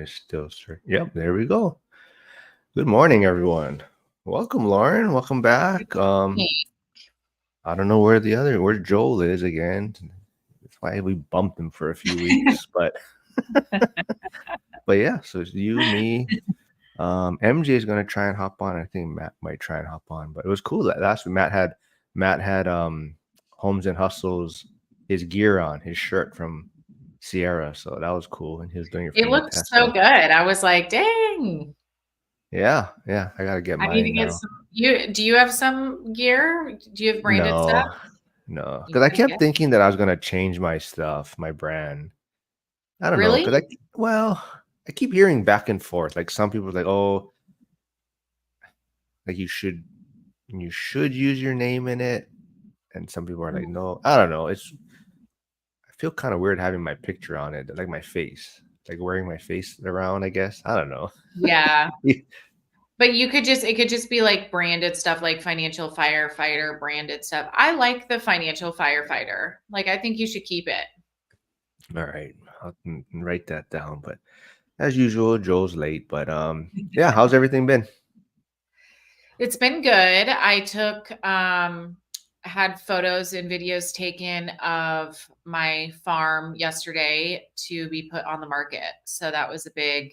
is still straight. Yep, there we go. Good morning, everyone. Welcome, Lauren. Welcome back. I don't know where Joel is again. That's why we bumped him for a few weeks, but yeah. So it's you, me. MJ is gonna try and hop on. I think Matt might try and hop on, but it was cool that last week Matt had Homes and Hustles his gear on, his shirt from Sierra, so that was cool, and he was doing it It from the looked so Tesla. good. I was like, dang, Yeah, I gotta get I need to mine get now. some. Do you have some gear? Do you have branded stuff? No, no, You because I need to kept get thinking that I was gonna change my stuff, my brand. I don't know, because really? I keep hearing back and forth. Like some people are like, oh, like you should use your name in it, and some people are like, Mm. no. I don't know. I feel kind of weird having my picture on it, like my face, like wearing my face around. I guess I don't know. Yeah. But it could just be like branded stuff, like financial firefighter branded stuff. I like the financial firefighter. Like, I think you should keep it. All right, I'll write that down. But as usual, Joel's late. But yeah. How's everything been? It's been good. Had photos and videos taken of my farm yesterday to be put on the market. So that was a big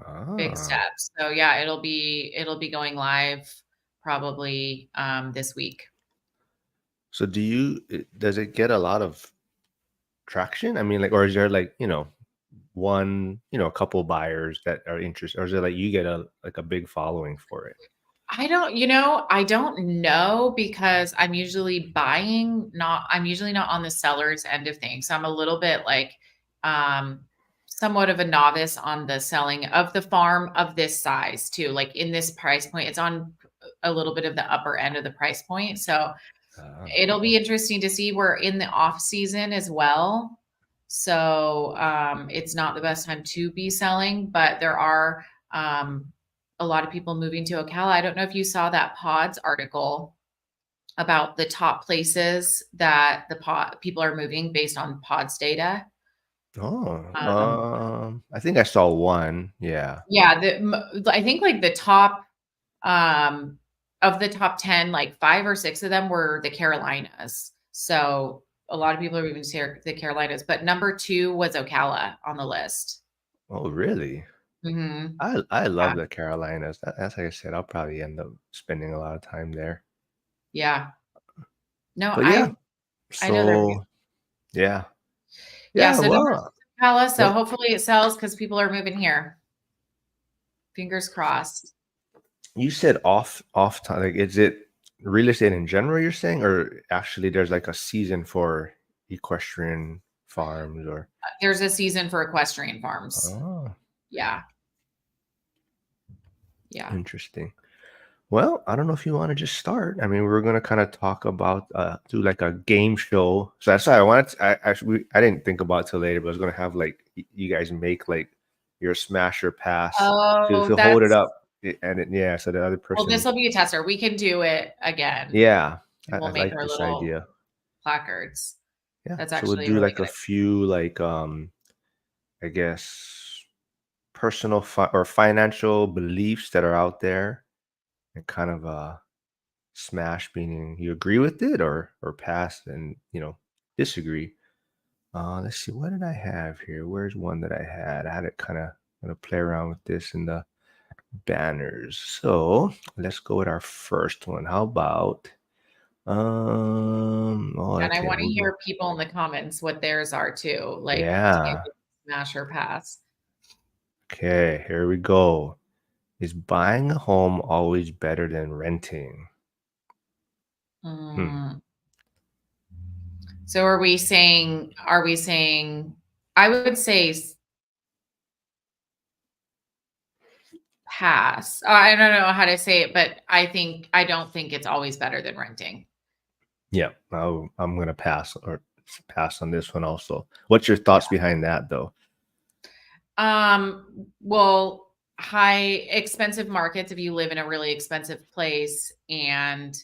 Ah. step. So yeah, it'll be going live probably this week. So does it get a lot of traction? I mean, like, or is there like, a couple buyers that are interested, or is it like you get a big following for it? I don't know because I'm usually not on the seller's end of things. So I'm a little bit like um somewhat of a novice on the selling of the farm of this size too. Like in this price point, it's on a little bit of the upper end of the price point. So Ah. it'll be interesting to see. We're in the off season as well. So it's not the best time to be selling, but there are um, a lot of people moving to Ocala. I don't know if you saw that Pods article about the top places that the people are moving based on Pods data. Oh, Um, I think I saw one. Yeah. yeah, I think like the top um, of the top 10, like 5 or 6 of them were the Carolinas. So a lot of people are moving to the Carolinas, but number 2 was Ocala on the list. Oh, really? Hmm. I Yeah. love the Carolinas. That's like I said, I'll probably end up spending a lot of time there. Yeah. No, But yeah, I know they're so yeah, yeah. yeah. So number Well, 6 is Ocala. So yeah. hopefully it sells because people are moving here. Fingers crossed. You said off time. Like, is it real estate in general you're saying, or actually there's like a season for equestrian farms or There's a season for equestrian farms. oh, Yeah. Yeah. interesting. Well, I don't know if you want to just start. I mean, we're gonna kind of talk about do like a game show. So that's why I wanted to, I didn't think about it till later, but I was gonna have like you guys make like your smash or pass Oh, to hold it that's up yeah, so the other well, this person will be a tester. We can do it again. yeah, And I we'll make like our this little idea. placards. Yeah, That's so we'll actually a do really like good a idea. few like I guess personal or financial beliefs that are out there and kind of smash meaning you agree with it or pass and disagree. Let's see, what did I have here? Where's one that I had it kind of gonna play around with this in the banners. So let's go with our first one. How about oh, And I okay, want to we'll go. hear people in the comments what theirs are too, like to give Yeah. it smash or pass. Okay, here we go. Is buying a home always better than renting? Hmm. Mm. So are we saying, I would say pass. I don't know how to say it, but I don't think it's always better than renting. Yeah, I'm gonna pass on this one also. What's your thoughts behind that though? Well, high expensive markets, if you live in a really expensive place and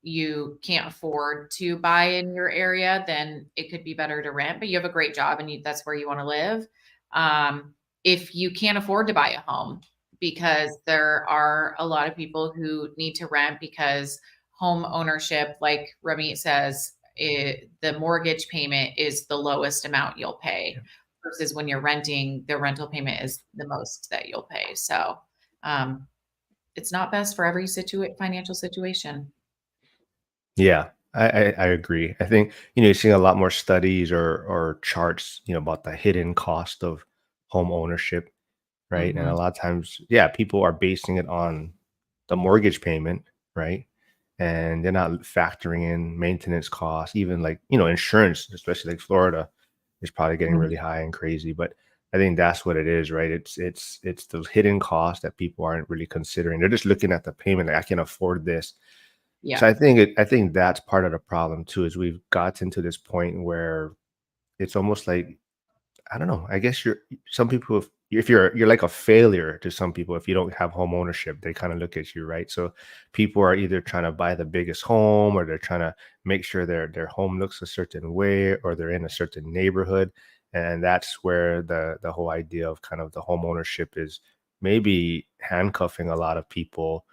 you can't afford to buy in your area, then it could be better to rent, but you have a great job and that's where you want to live. Um, if you can't afford to buy a home, because there are a lot of people who need to rent because home ownership, like Ramit says, the mortgage payment is the lowest amount you'll pay versus when you're renting, the rental payment is the most that you'll pay. So it's not best for every financial situation. Yeah, I agree. I think, you're seeing a lot more studies or charts, about the hidden cost of home ownership, right? And a Mhm. lot of times, yeah, people are basing it on the mortgage payment, right? And they're not factoring in maintenance costs, even like, insurance, especially like Florida is probably getting Mhm. really high and crazy. But I think that's what it is, right? It's those hidden costs that people aren't really considering. They're just looking at the payment, like I can afford this. So Yeah. I think that's part of the problem too, is we've gotten to this point where it's almost like, I don't know. I guess some people, if you're like a failure to some people if you don't have home ownership, they kind of look at you, right? So people are either trying to buy the biggest home, or they're trying to make sure their home looks a certain way, or they're in a certain neighborhood, and that's where the whole idea of kind of the home ownership is maybe handcuffing a lot of people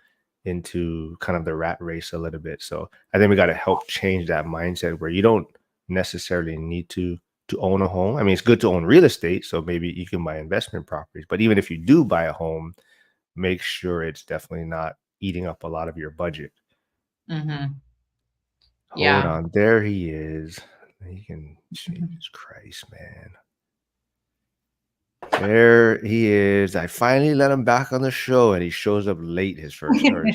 into kind of the rat race a little bit. So I think we got to help change that mindset where you don't necessarily need to own a home. I mean, it's good to own real estate, so maybe you can buy investment properties. But even if you do buy a home, make sure it's definitely not eating up a lot of your budget. Mhm. Hold Yeah. on, there he is. He can, Jesus Christ, man. There he is. I finally let him back on the show, and he shows up late. His first, or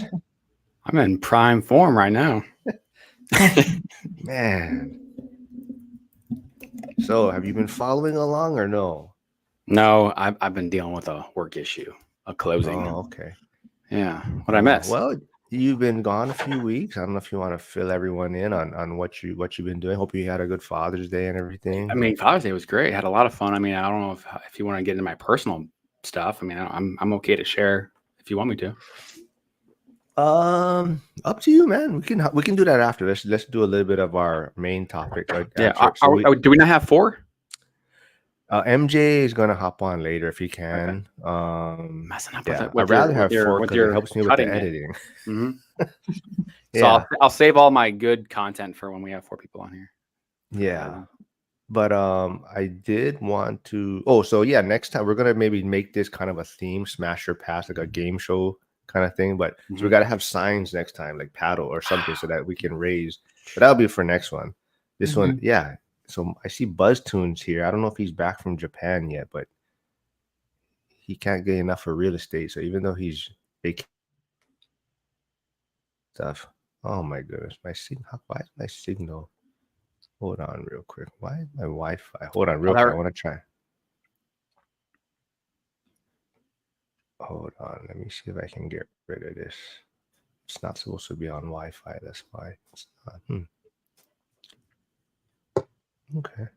I'm in prime form right now. man. So, have you been following along or no? No, I've been dealing with a work issue, a closing. Oh, okay. Yeah. What I miss? Well, you've been gone a few weeks. I don't know if you want to fill everyone in on what you've been doing. Hope you had a good Father's Day and everything. I mean, Father's Day was great. Had a lot of fun. I mean, I don't know if you want to get into my personal stuff. I mean, I'm okay to share if you want me to. Up to you, man. We can do that after. Let's do a little bit of our main topic. Yeah. So Do we not have 4? MJ is gonna hop on later if he Okay. can. Messing up Yeah, with I'd rather have your 4 with because it your helps me with the cutting it. editing. Mm-hmm. So Yeah, I'll save all my good content for when we have 4 people on here. yeah. But I did want to. Oh, so yeah, next time we're gonna maybe make this kind of a theme, smash or pass, like a game show kind of thing. But so we got to have signs next time, like paddle or something, so that we can raise. But that'll be for next one. This one, Mhm. yeah. So I see Buzz Tunes here. I don't know if he's back from Japan yet, but he can't get enough for real estate. So even though he's stuff, oh my goodness, my signal. Why is my signal? Hold on, real quick. Why is my Wi-Fi? Hold on, real quick. I want to try. Hold on, let me see if I can get rid of this. It's not supposed to be on Wi-Fi. That's why it's not. Okay.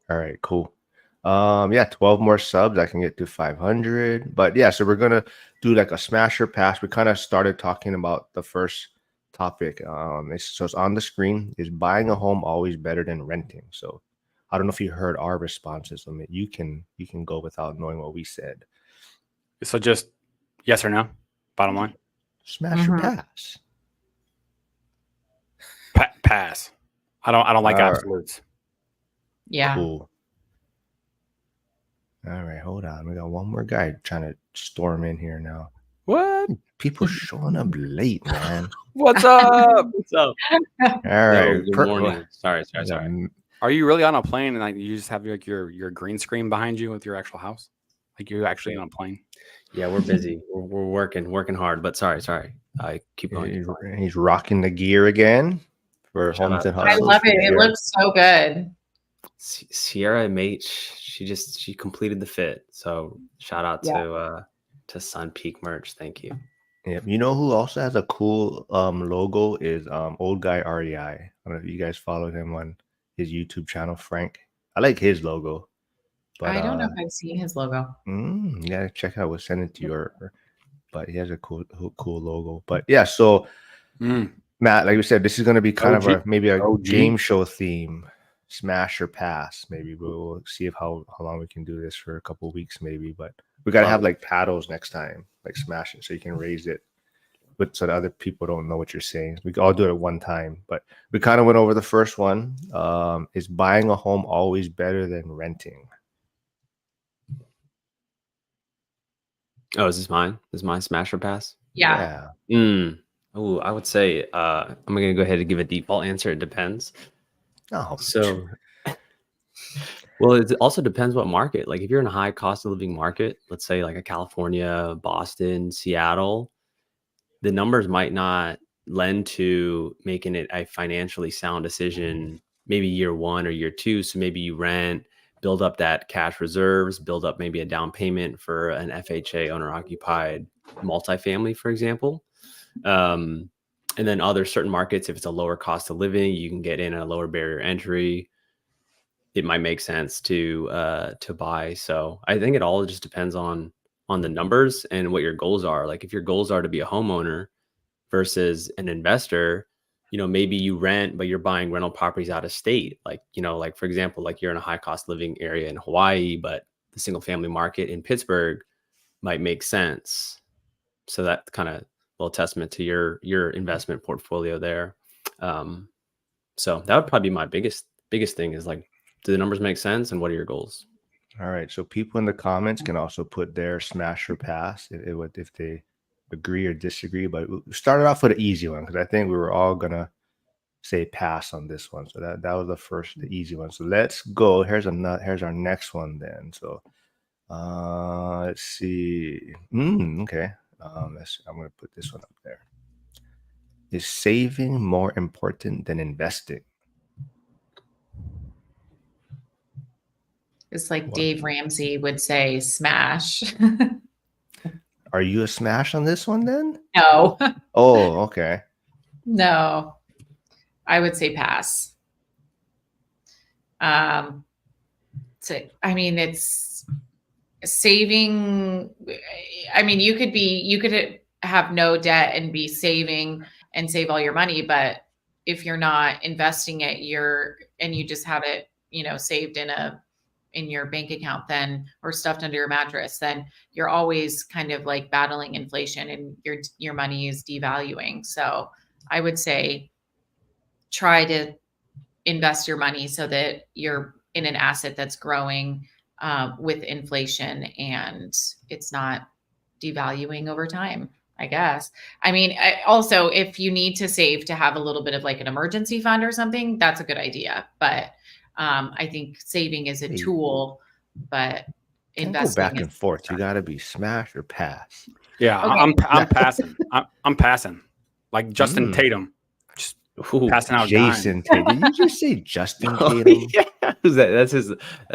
All right. Cool. Yeah, 12 more subs. I can get to 500. But yeah, so we're gonna do like a smasher pass. We kind of started talking about the first topic. So it's on the screen. Is buying a home always better than renting? So I don't know if you heard our responses. I mean, you can go without knowing what we said. So just yes or no. Bottom line. Smash or Mhm. pass. Pass. I don't like All right. absolutes. Yeah. Cool. All right, hold on. We got one more guy trying to storm in here now. What? People showing up late, man. What's up? What's up? All right. Yo, good morning. Sorry. Are you really on a plane and like you just have like your green screen behind you with your actual house? Like you're actually on a plane? Yeah, we're busy. We're working hard. But sorry. I keep going. He's rocking the gear again for Shout Homes out. and I Hustles. love it. It looks so good. Sierra MH. She completed the fit. So shout out to Sun Peak merch. Thank you. Yeah, you know who also has a cool logo is old guy REI. I don't know if you guys follow him on his YouTube channel, Frank. I like his logo, but I don't know if I've seen his logo. you gotta check it out. We'll send it to you. But he has a cool logo. But yeah, so Matt, like we said, this is gonna be kind of maybe a OG. game show theme. smash or pass. Maybe we'll see if how long we can do this for a couple of weeks, maybe. But we gotta have like paddles next time, like smash it so you can raise it, but so that other people don't know what you're saying. We can all do it at one time. But we kind of went over the first one. Is buying a home always better than renting? Oh, is this mine? Is mine smash or pass? Yeah. Oh, I would say I'm gonna go ahead and give a default answer. It depends. Oh, So, well, it also depends what market. Like if you're in a high cost of living market, let's say like a California, Boston, Seattle, the numbers might not lend to making it a financially sound decision maybe year 1 or year 2. So maybe you rent, build up that cash reserves, build up maybe a down payment for an FHA owner occupied multifamily, for example. And then other certain markets, if it's a lower cost of living, you can get in a lower barrier entry. It might make sense to buy. So I think it all just depends on the numbers and what your goals are. Like if your goals are to be a homeowner versus an investor, maybe you rent, but you're buying rental properties out of state. Like, like for example, like you're in a high cost living area in Hawaii, but the single family market in Pittsburgh might make sense. So that kind of little testament to your investment portfolio there. So that would probably be my biggest thing is like, do the numbers make sense and what are your goals? all right. So people in the comments can also put their smash or pass if they agree or disagree. But we started off with an easy one because I think we were all gonna say pass on this one. So that was the easy one. So let's go. Here's our next one then. So let's see. Okay. I'm gonna put this one up there. Is saving more important than investing? It's like What? Dave Ramsey would say, smash. Are you a smash on this one then? No, Oh, okay. no, I would say pass. It's saving. I mean, you could have no debt and be saving and save all your money, but if you're not investing it, and you just have it, saved in your bank account then, or stuffed under your mattress, then you're always kind of like battling inflation and your money is devaluing. So I would say try to invest your money so that you're in an asset that's growing with inflation and it's not devaluing over time, I guess. I mean, also, if you need to save to have a little bit of like an emergency fund or something, that's a good idea. But I think saving is a tool, but Can't go back investing and forth. You got to be smash or pass. Yeah, Okay. I'm passing. I'm passing. Like Justin Tatum, just Ooh, passing out Jason dimes. Tatum. Did you just say Justin oh, Tatum? yeah. Who's that? That's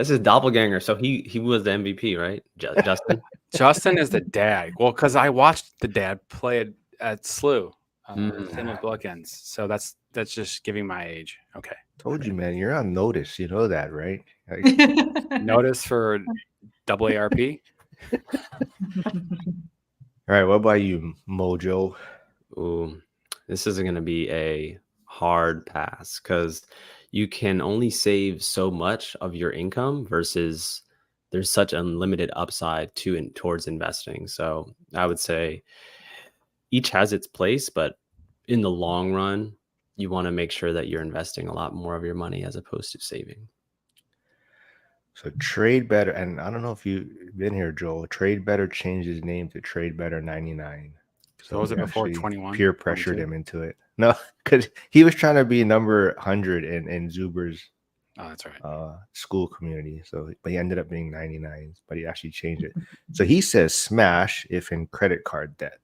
his doppelganger. So he was the MVP, right? Justin. Justin is the dad. Well, because I watched the dad play at SLU, St. Louis Bookends. So that's just giving my age. Okay. Told you, man. You're on notice. You know that, right? Like, Notice for AARP. all right. What about you, Mojo? Ooh, this is going to be a hard pass because you can only save so much of your income versus there's such unlimited upside towards investing. So I would say each has its place, but in the long run, you want to make sure that you're investing a lot more of your money as opposed to saving. So Trade Better, and I don't know if you've been here, Joel. Trade Better changed his name to Trade Better 99. So was it we before actually 21? peer pressured 22? him into it. No, because he was trying to be number 100 in Zuber's Oh, that's right. school community. So, but he ended up being 99. But he actually changed it. So he says smash if in credit card debt.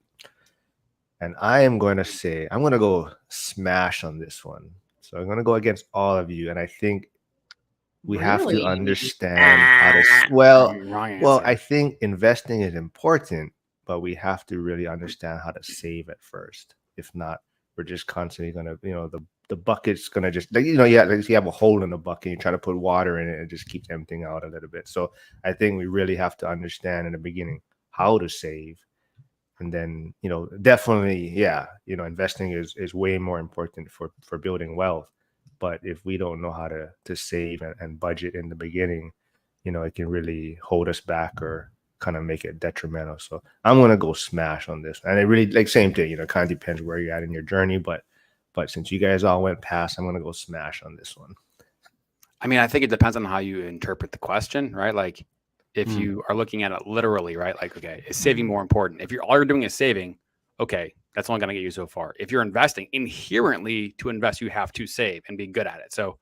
And I am going to say I'm going to go smash on this one. So I'm going to go against all of you, and I think we have to Really? understand how to well Wrong answer. I think investing is important, but we have to really understand how to save at first. If not, we're just constantly gonna, the bucket's gonna just like, like you have a hole in the bucket, you try to put water in it and it just keeps emptying out a little bit. So I think we really have to understand in the beginning how to save. And then, definitely, investing is way more important for building wealth. but if we don't know how to save and budget in the beginning, it can really hold us back or kind of make it detrimental. So I'm gonna go smash on this, and it really, like, same thing. Kind of depends where you're at in your journey, but since you guys all went past, I'm gonna go smash on this one. I mean, I think it depends on how you interpret the question, right? Like, if Hmm. you are looking at it literally, right? Like, okay, is saving more important? If all you're doing is saving, okay, that's only going to get you so far. If you're investing, inherently to invest, you have to save and be good at it. So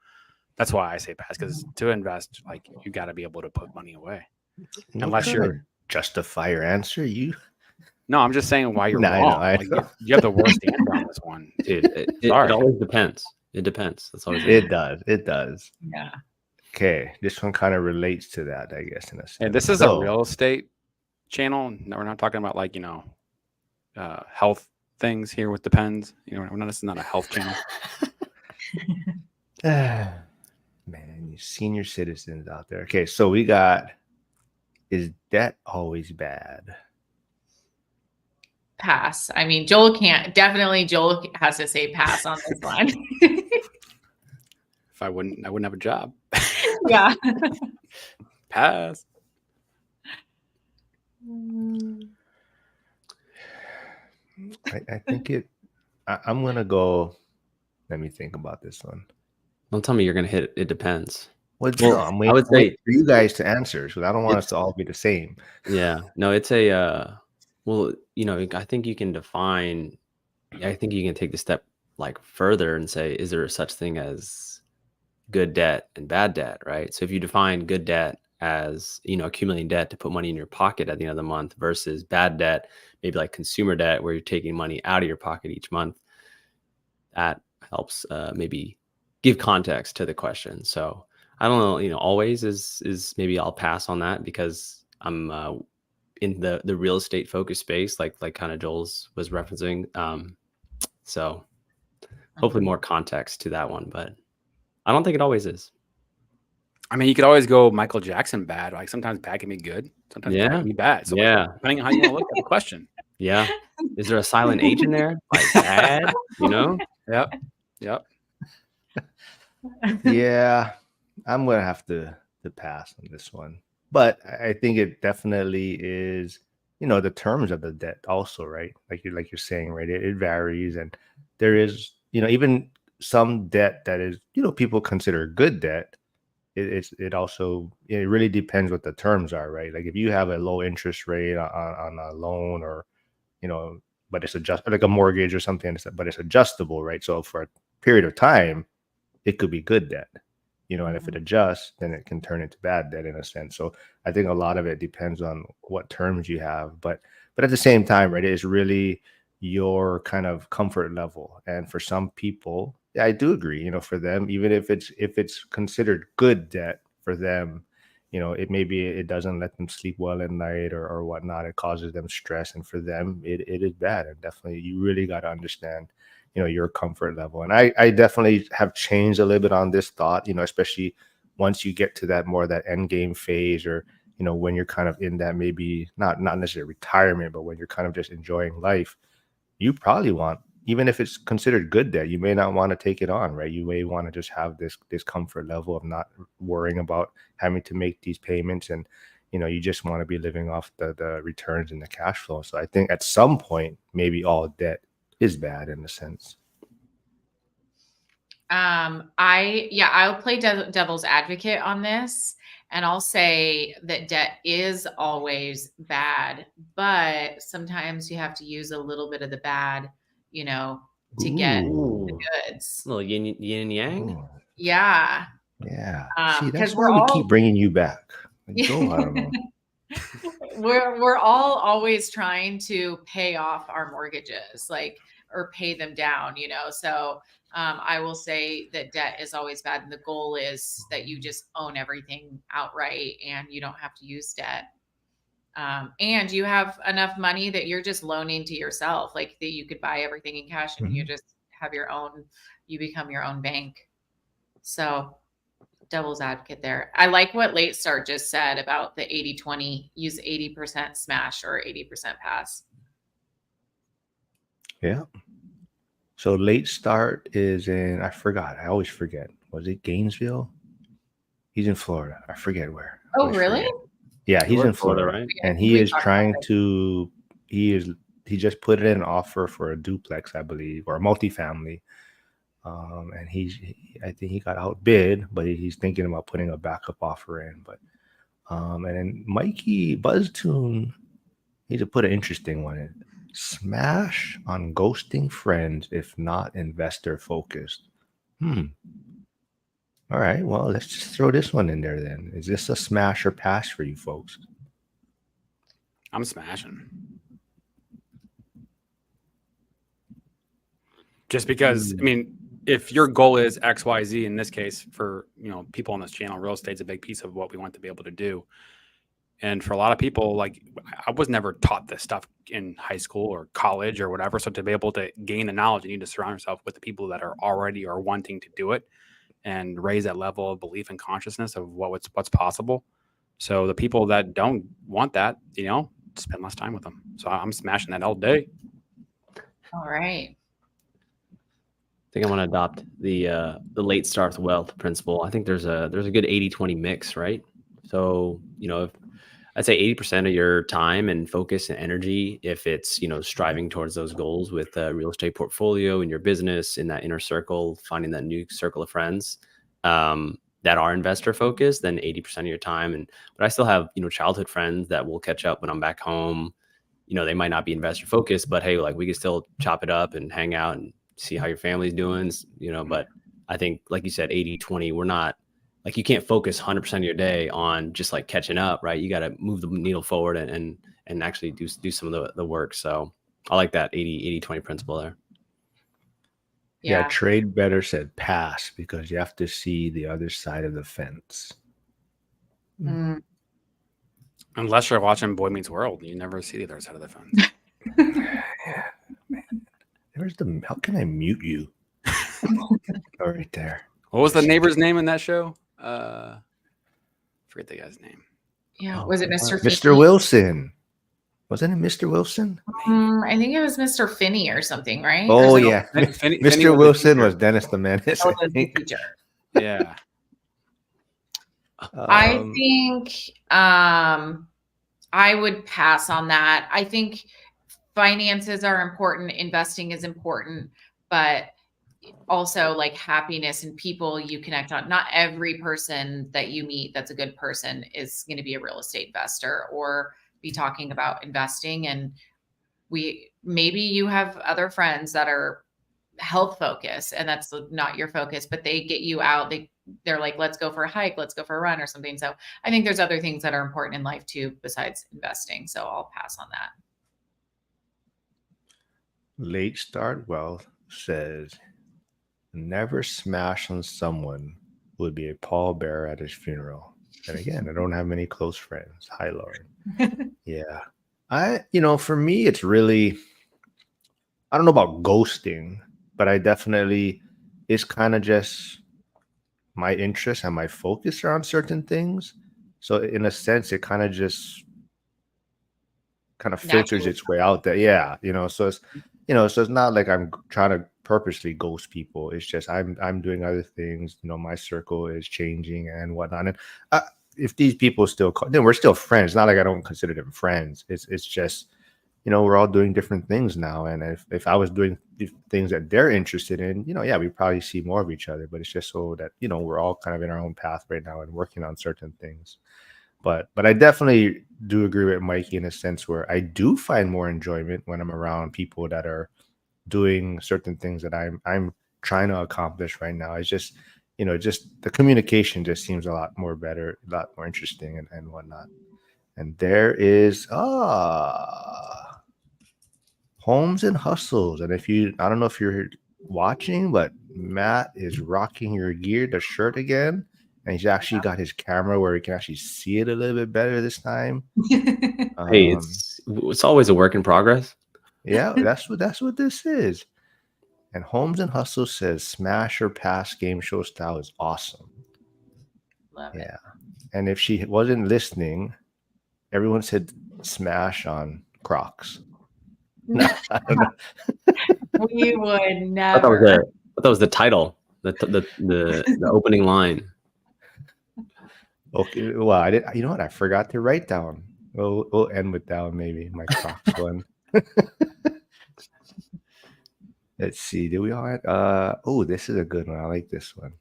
that's why I say pass, because to invest, like, you got to be able to put money away. No, Unless trying you're to justify your answer. No, I'm just saying why you're Nah, wrong. I Like, know. you have the worst answer on this one. Dude, it Sorry. always depends. It depends. That's always It does. It does. Yeah. Okay, this one kind of relates to that, I guess, in a sense. And this is a real estate channel. No, we're not talking about, like, health things here with Depends. This is not a health channel. Man, you senior citizens out there. Okay, so we got, is debt always bad? Pass. I mean, Joel has to say pass on this one. If I wouldn't have a job. Yeah. Pass. I think I'm gonna go. Let me think about this one. Don't tell me you're gonna hit it depends. Well, Well, no, I'm I would waiting say for you guys to answer, because I don't want us it's- to all be the same. yeah. No, it's a well, I think you can define. I think you can take the step like further and say, is there such thing as good debt and bad debt, right? So if you define good debt as, accumulating debt to put money in your pocket at the end of the month versus bad debt, maybe like consumer debt where you're taking money out of your pocket each month, that helps maybe give context to the question. So I don't know, always is maybe I'll pass on that because I'm in the real estate focused space, like kind of Joel's was referencing. So hopefully more context to that one, but I don't think it always is. I mean, you could always go Michael Jackson bad. Like, sometimes bad can be good. Sometimes bad can be bad. So Yeah. like, depending on how you want to look at the question. Yeah. Is there a silent H in there? Like bad, Yep. Yeah, I'm gonna have to pass on this one. But I think it definitely is, the terms of the debt also, right? Like you're saying, right? It varies, and there is, even some debt that is, people consider good debt. It also, it really depends what the terms are, right? Like if you have a low interest rate on a loan, or but it's like a mortgage or something, but it's adjustable, right? So for a period of time, it could be good debt, and if it adjusts, then it can turn into bad debt in a sense. So I think a lot of it depends on what terms you have, but at the same time, right, it's really your kind of comfort level. And for some people, yeah, I do agree, for them, even if it's considered good debt for them, it doesn't let them sleep well at night, or whatnot. It causes them stress, and for them it is bad. And definitely you really got to understand your comfort level. And I definitely have changed a little bit on this thought, especially once you get to that end game phase, or when you're kind of in that, maybe not necessarily retirement, but when you're kind of just enjoying life, you probably want, even if it's considered good debt, you may not want to take it on, right? You may want to just have this comfort level of not worrying about having to make these payments, and you just want to be living off the returns and the cash flow. So I think at some point, maybe all debt is bad in a sense. I'll play devil's advocate on this, and I'll say that debt is always bad, but sometimes you have to use a little bit of the bad, to get the goods. A little yin and yang. Ooh. Yeah. Yeah. See, 'cause that's we're why we all- keep bringing you back. Like, Joel, I don't know. we're all always trying to pay off our mortgages, or pay them down, so I will say that debt is always bad, and the goal is that you just own everything outright and you don't have to use debt, and you have enough money that you're just loaning to yourself, like that you could buy everything in cash, and you just have you become your own bank. So devil's advocate there. I like what Late Start just said about the 80-20, use 80% smash or 80% pass. Yeah. So late start is in, I forgot. I always forget. Was it Gainesville? He's in Florida. I forget where. I Oh, always really? forget. Yeah, he's We're in Florida, right? I and think he we is talked trying about to. He just put in an offer for a duplex, I believe, or a multifamily. And I think he got outbid, but he's thinking about putting a backup offer in. But and then Mikey Buzztune, he to put an interesting one in. Smash on ghosting friends if not investor focused. All right, well, let's just throw this one in there then. Is this a smash or pass for you folks? I'm smashing. Just because, I mean, if your goal is X, Y, Z, in this case, for people on this channel, real estate's a big piece of what we want to be able to do. And for a lot of people, like I was never taught this stuff in high school or college or whatever. So to be able to gain the knowledge, you need to surround yourself with the people that are already or wanting to do it and raise that level of belief and consciousness of what's possible. So the people that don't want that, spend less time with them. So I'm smashing that all day. All right. I think I want to adopt the late start wealth principle. I think there's a good 80-20 mix, right? So, if I'd say 80% of your time and focus and energy, if it's, striving towards those goals with a real estate portfolio in your business, in that inner circle, finding that new circle of friends that are investor focused, then 80% of your time. But I still have, childhood friends that will catch up when I'm back home. They might not be investor focused, but hey, like we can still chop it up and hang out and see how your family's doing, but I think, like you said, 80-20, we're not, like, you can't focus 100% of your day on just like catching up, right? You got to move the needle forward and actually do some of the work. So I like that 80-20 principle there. Yeah, Trade Better said pass because you have to see the other side of the fence. Unless you're watching Boy Meets World, you never see the other side of the fence. Yeah, man. How can I mute you? Right there. What was the neighbor's name in that show? Forget the guy's name. Yeah. Was it Mr. Mr. Wilson? Wasn't it Mr. Wilson? I think it was Mr. Finney or something, right? Oh, yeah. Finney Mr. Wilson was Dennis the Menace. Oh, the teacher. Yeah. I think I would pass on that. I think finances are important, investing is important, but also like happiness and people you connect on. Not every person that you meet that's a good person is going to be a real estate investor or be talking about investing. And maybe you have other friends that are health focused and that's not your focus, but they get you out. They're like, let's go for a hike, let's go for a run or something. So I think there's other things that are important in life too, besides investing. So I'll pass on that. Late Start Wealth says, never smash on someone who would be a pallbearer at his funeral. And again, I don't have many close friends. Hi, Lauren. Yeah. For me, it's really, I don't know about ghosting, but it's kind of just my interest and my focus are on certain things. So in a sense, it kind of filters its way out there. Yeah. So it's not like I'm trying to purposely ghost people. It's just I'm doing other things. My circle is changing and whatnot. And if these people still then we're still friends. Not like I don't consider them friends. It's just, we're all doing different things now. And if I was doing things that they're interested in, yeah, we probably see more of each other. But it's just so that, we're all kind of in our own path right now and working on certain things. But I definitely do agree with Mikey in a sense where I do find more enjoyment when I'm around people that are doing certain things that I'm trying to accomplish right now. It's just, just the communication just seems a lot more better, a lot more interesting and whatnot. And there is Homes and Hustles. And I don't know if you're watching, but Matt is rocking your gear, the shirt again. And he's actually got his camera where he can actually see it a little bit better this time. Hey, it's always a work in progress. Yeah, that's what this is. And Homes and Hustle says smash or pass game show style is awesome. Love it. And if she wasn't listening, everyone said smash on Crocs. No, I don't know. We would I thought never. that was the title, the opening line. Okay, well, I did. You know what? I forgot to write down. We'll end with that one, maybe my Crocs one. Let's see. Do we all? Oh, this is a good one. I like this one.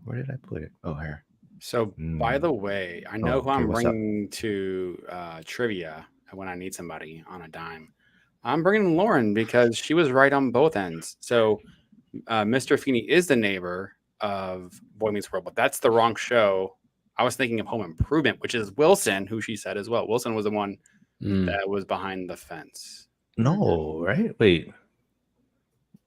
Where did I put it? Oh, here. So, by the way, I know who okay, I'm what's up? bringing to trivia when I need somebody on a dime. I'm bringing Lauren because she was right on both ends. So, Mr. Feeney is the neighbor of Boy Meets World, but that's the wrong show. I was thinking of Home Improvement, which is Wilson, who she said as well. Wilson was the one that was behind the fence. No, right? Wait.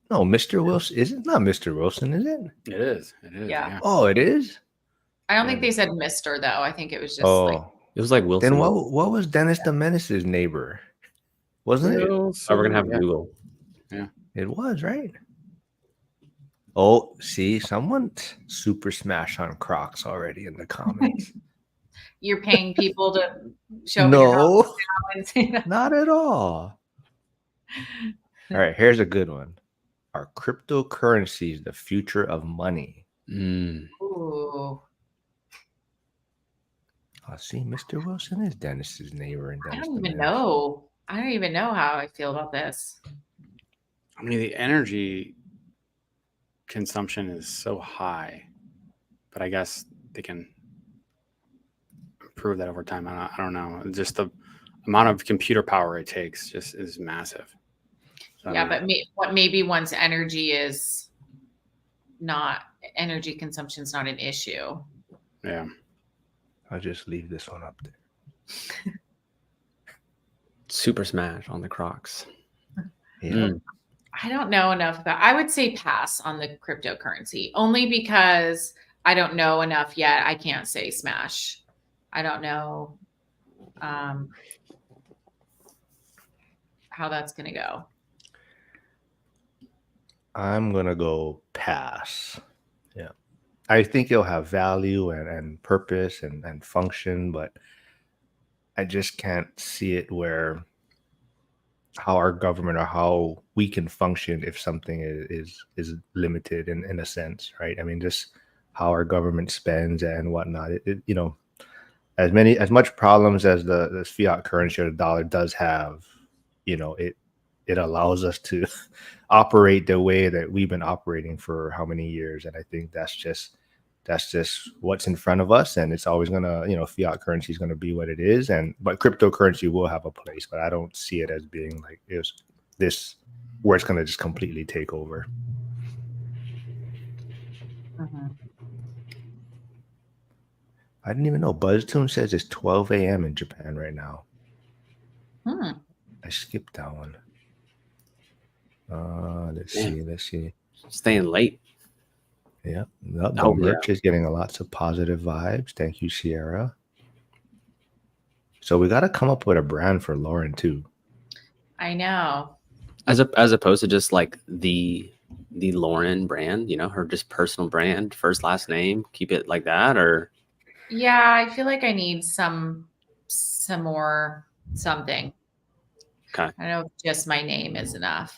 No, Mr. Wilson. Is it not Mr. Wilson? Is it? It is. It is. Yeah. Yeah. Oh, it is. I don't think they said Mister though. I think it was just like Oh, It was like Wilson. then what was Dennis the Menace's neighbor? Wasn't it? Oh, we're gonna have Google. It was, right? Oh, see, someone super smash on Crocs already in the comments. you're paying people to show up at your house No, now and say that. not at all. All right, here's a good one. Are cryptocurrencies the future of money? Ooh. Oh, see, Mr. Wilson is Dennis's neighbor and I Dennis don't the even Menace. know. I don't even know how I feel about this. I mean, the energy consumption is so high, but I guess they can improve that over time. I don't know. Just the amount of computer power it takes just is massive. So, Yeah, but maybe once energy is not energy consumption is not an issue. yeah. I'll just leave this one up there. Super smash on the Crocs. Yeah. I don't know enough about. I would say pass on the cryptocurrency only because I don't know enough yet. I can't say smash. I don't know how that's going to go. I'm gonna go pass. Yeah. I think it'll have value and purpose and function, but I just can't see it where how our government or how we can function if something is limited in a sense, right? I mean, just how our government spends and whatnot. You know, as much problems as the fiat currency or the dollar does have, you know, it allows us to operate the way that we've been operating for how many years, and I think that's just what's in front of us, and it's always gonna, you know, fiat currency is gonna be what it is, but cryptocurrency will have a place, but I don't see it as being like this where it's gonna just completely take over. I didn't even know. BuzzTune says it's 12 a.m. in Japan right now. I skipped that one. Let's see. Staying late. Yeah, the merch is getting lots of positive vibes. Thank you, Sierra. So we got to come up with a brand for Lauren too. I know. As opposed to just like the Lauren brand, you know, her just personal brand, first last name, keep it like that, or Yeah, I feel like I need some more something. okay. I don't know if just my name is enough.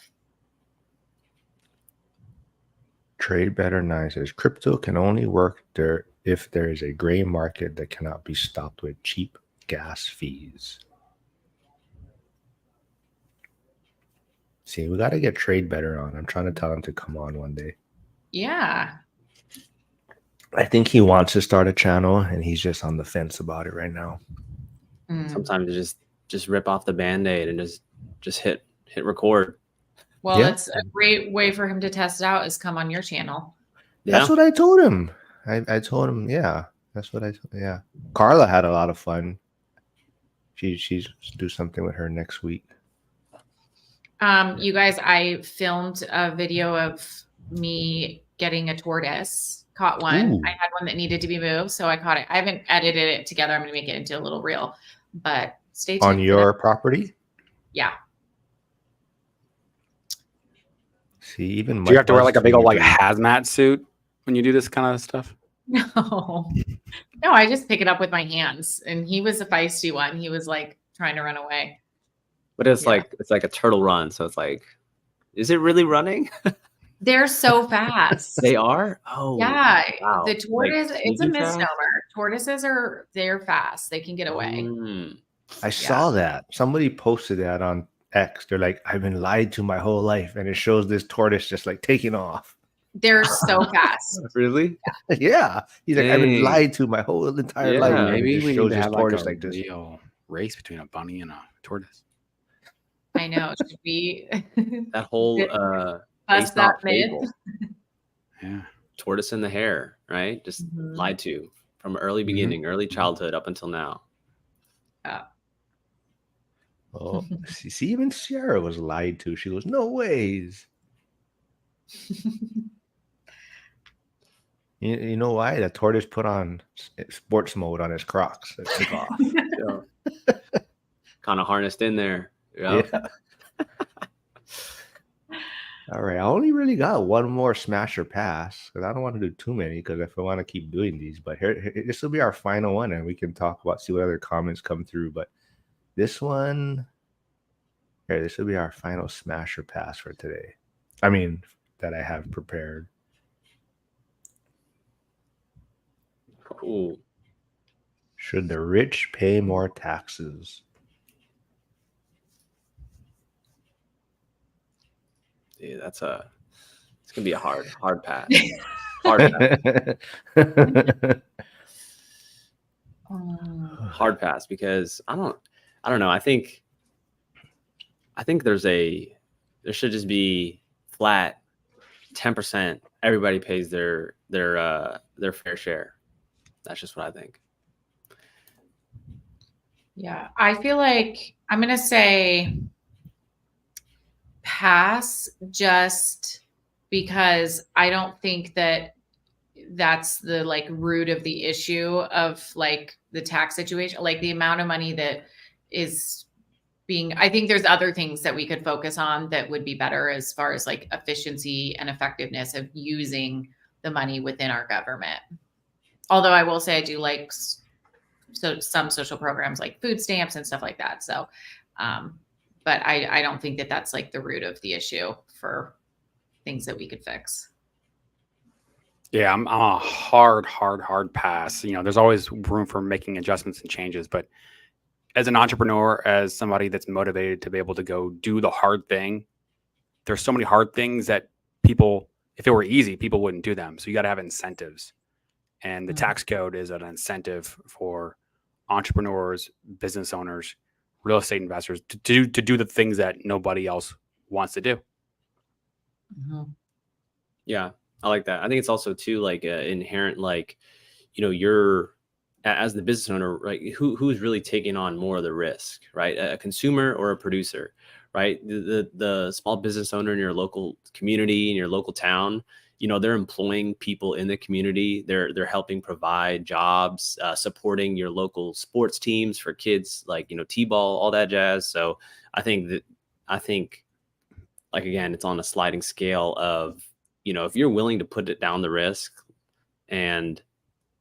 Trade Better 9 says crypto can only work there if there is a gray market that cannot be stopped with cheap gas fees. See, we got to get Trade Better on. I'm trying to tell him to come on one day. Yeah. I think he wants to start a channel and he's just on the fence about it right now. Sometimes just rip off the Band-Aid and just hit record. Well, that's a great way for him to test it out is come on your channel. That's what I told him. I told him, yeah. That's what yeah. Carla had a lot of fun. She's do something with her next week. You guys, I filmed a video of me getting a tortoise. Caught one. I had one that needed to be moved, so I caught it. I haven't edited it together. I'm going to make it into a little reel, but stay tuned. On your property? Yeah. See, even do you have to wear like a big old like hazmat suit when you do this kind of stuff? No, I just pick it up with my hands. And he was a feisty one. He was like trying to run away. But it's Yeah. like a turtle run. So it's like, is it really running? They're so fast. They are? Oh, Yeah, wow. the tortoise, Like it's a sneaky fast? misnomer. Tortoises they're fast. They can get away. I saw that. Somebody posted that on X. They're like, I've been lied to my whole life. And it shows this tortoise just like taking off. They're so fast. Really? Yeah. He's like, I've been Dang. lied to my whole entire Yeah. life. Well, And it maybe just we need shows to this have like tortoise a like this. real race between a bunny and a tortoise. I know. Should we That whole bust that Aesop myth? fable, Yeah. tortoise and the hare, right? Just Mhm. lied to from early Mhm. beginning, early childhood up until now. Yeah. Oh, see, even Sierra was lied to. She goes, no ways. You know why? The tortoise put on sports mode on his Crocs. It took off. Yeah. Kind of harnessed in there. Yeah. All right. I only really got one more smash or pass because I don't want to do too many because if I want to keep doing these, but here this will be our final one and we can talk about, see what other comments come through. But this one, here, this will be our final smash or pass for today. I mean, that I have prepared. Ooh. Should the rich pay more taxes? Dude, it's gonna be a hard pass. Hard pass. Hard pass because I don't know. I think there should just be flat 10%. Everybody pays their fair share. That's just what I think. Yeah, I feel like I'm gonna say pass just because I don't think that that's the like root of the issue of like the tax situation, like the amount of money that is being, I think there's other things that we could focus on that would be better as far as like efficiency and effectiveness of using the money within our government. Although I will say I do like some social programs like food stamps and stuff like that. So, but I don't think that that's like the root of the issue for things that we could fix. Yeah, I'm a hard pass. You know, there's always room for making adjustments and changes, but as an entrepreneur, as somebody that's motivated to be able to go do the hard thing, there's so many hard things that people, if it were easy, people wouldn't do them. So you got to have incentives. And the tax code is an incentive for entrepreneurs, business owners, real estate investors to do the things that nobody else wants to do. Yeah, I like that. I think it's also too like inherent, like, you know, you're as the business owner, right? Who's really taking on more of the risk, right? A consumer or a producer, right? The small business owner in your local community, in your local town, you know, they're employing people in the community. They're helping provide jobs, supporting your local sports teams for kids, like, you know, t-ball, all that jazz. So I think like, again, it's on a sliding scale of, you know, if you're willing to put it down the risk and,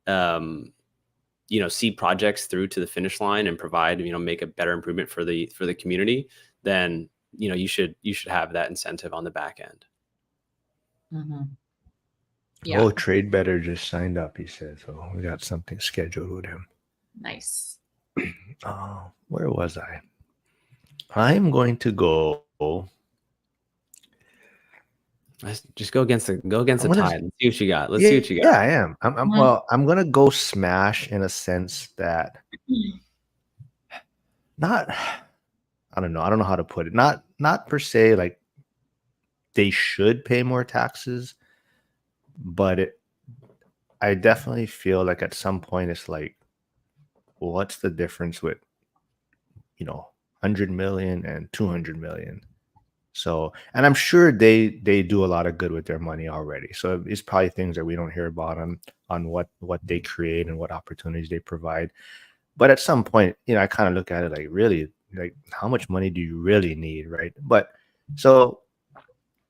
you know, see projects through to the finish line and provide, you know, make a better improvement for the community, then, you know, you should have that incentive on the back end. Yeah. Oh, Trade Better just signed up, he said. So we got something scheduled with him. Nice. Oh, where was I? I'm going to go. Just go against the tide. Let's see what you got. Let's see what you got. Yeah, I am. Well, I'm gonna go smash in a sense that not, I don't know. I don't know how to put it. Not per se like they should pay more taxes, but I definitely feel like at some point it's like, what's the difference with, you know, 100 million and 200 million? So, and I'm sure they do a lot of good with their money already. So it's probably things that we don't hear about on what they create and what opportunities they provide. But at some point, you know, I kind of look at it like, really, like, how much money do you really need, right? But so,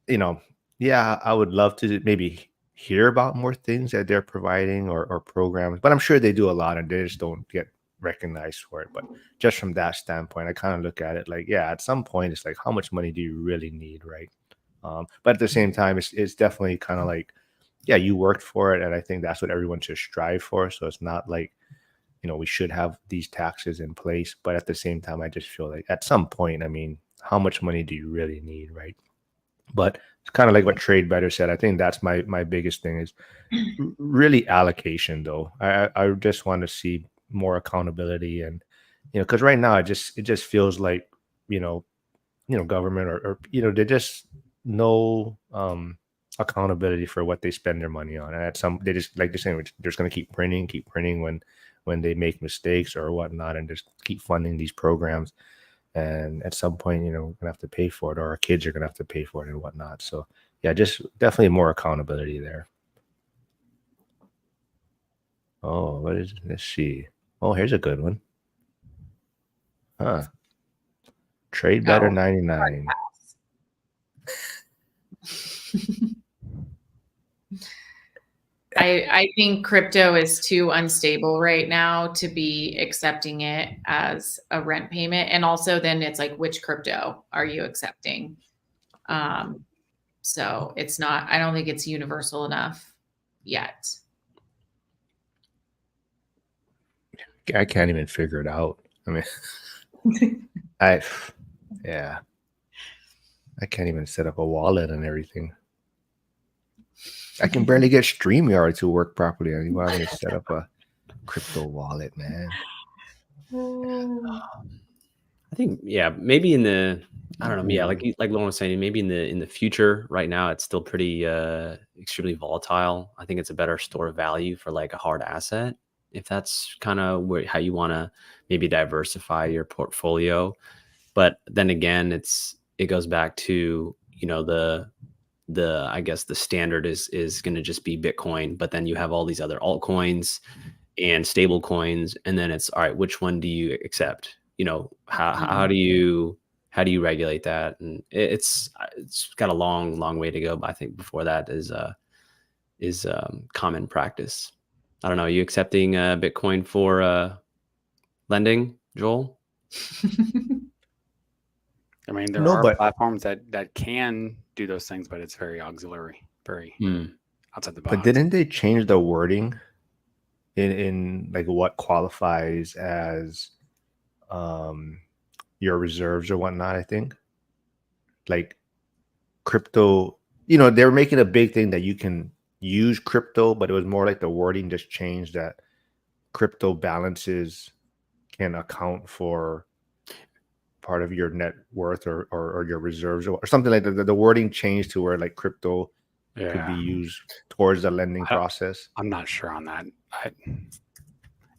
you know, yeah, I would love to maybe hear about more things that they're providing or programs, but I'm sure they do a lot and they just don't get recognized for it. But just from that standpoint, I kind of look at it like, yeah, at some point, it's like, how much money do you really need, right? But at the same time, it's definitely kind of like, yeah, you worked for it, and I think that's what everyone should strive for. So it's not like, we should have these taxes in place, but at the same time, I just feel like at some point, I mean, how much money do you really need, right? But it's kind of like what Trade Better said. I think that's my biggest thing is really allocation, though. I just want to see more accountability, and because right now it just feels like you know government or they just no accountability for what they spend their money on, and at some they just like they're saying they're just going to keep printing when they make mistakes or whatnot, and just keep funding these programs. And at some point, we're gonna have to pay for it, or our kids are gonna have to pay for it and whatnot. So yeah, just definitely more accountability there. Oh, what is let's see. Oh, here's a good one. Huh. Trade Better Oh, 99. I think crypto is too unstable right now to be accepting it as a rent payment. And also then it's like, which crypto are you accepting? So it's not, I don't think it's universal enough yet. I can't even figure it out. I mean, yeah, I can't even set up a wallet and everything. I can barely get StreamYard to work properly. I want me to set up a crypto wallet, man. I think, yeah, maybe in the, I don't know, yeah, like Lauren was saying, maybe in the future. Right now, it's still pretty extremely volatile. I think it's a better store of value for like a hard asset, if that's kind of how you want to maybe diversify your portfolio. But then again, it goes back to the I guess the standard is going to just be Bitcoin, but then you have all these other altcoins and stable coins, and then it's all right, which one do you accept? How do you regulate that? And it's got a long way to go, but I think before that is common practice. I don't know, are you accepting Bitcoin for lending, Joel? I mean, there No, are but platforms that can do those things, but it's very auxiliary, very outside the box. But didn't they change the wording in like what qualifies as your reserves or whatnot? I think like crypto, they were making a big thing that you can use crypto, but it was more like the wording just changed that crypto balances can account for part of your net worth or your reserves or something like that. The wording changed to where like crypto could be used towards the lending process. I'm not sure on that.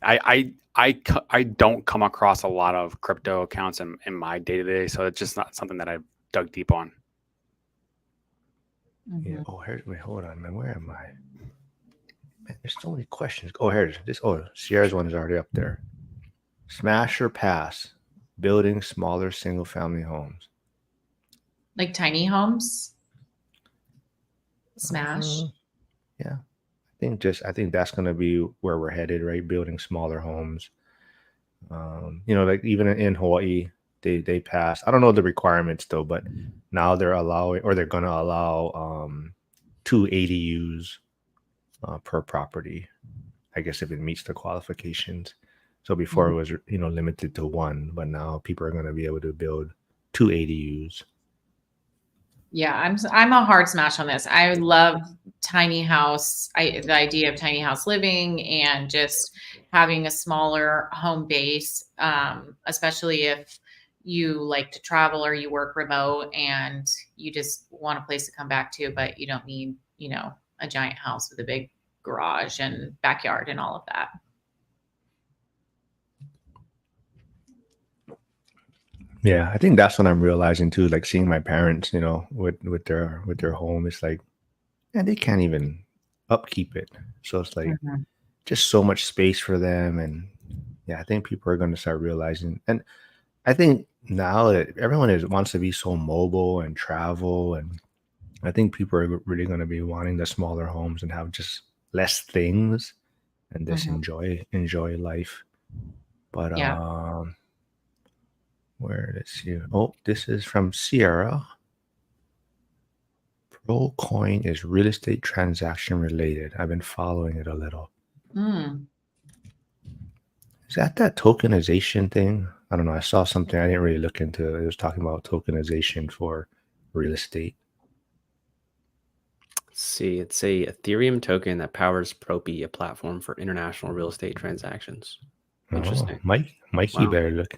I don't come across a lot of crypto accounts in my day-to-day, so it's just not something that I've dug deep on. Yeah. Oh, wait, hold on, man. Where am I? Man, there's so many questions. Oh, here's this. Oh, Sierra's one is already up there. Smash or pass? Building smaller single-family homes. Like tiny homes? Smash. Yeah. I think that's going to be where we're headed, right? Building smaller homes. Like even in Hawaii, they passed. I don't know the requirements though, but now they're allowing, or they're going to allow 2 ADUs per property. I guess if it meets the qualifications. So before it was limited to 1, but now people are going to be able to build 2 ADUs. Yeah, I'm a hard smash on this. I love tiny house. The idea of tiny house living and just having a smaller home base, especially if you like to travel or you work remote and you just want a place to come back to, but you don't need, a giant house with a big garage and backyard and all of that. Yeah, I think that's what I'm realizing too. Like seeing my parents, with their home, it's like, yeah, they can't even upkeep it. So it's like just so much space for them, and yeah, I think people are going to start realizing. And I think now that everyone wants to be so mobile and travel, and I think people are really going to be wanting the smaller homes and have just less things and just enjoy life. But Yeah. where let's see. Oh, this is from Sierra. Procoin is real estate transaction related. I've been following it a little. Mm. Is that tokenization thing? I don't know. I saw something I didn't really look into. It was talking about tokenization for real estate. Let's see, it's a Ethereum token that powers Propi, a platform for international real estate transactions. Oh, Interesting. Mikey Wow. better look.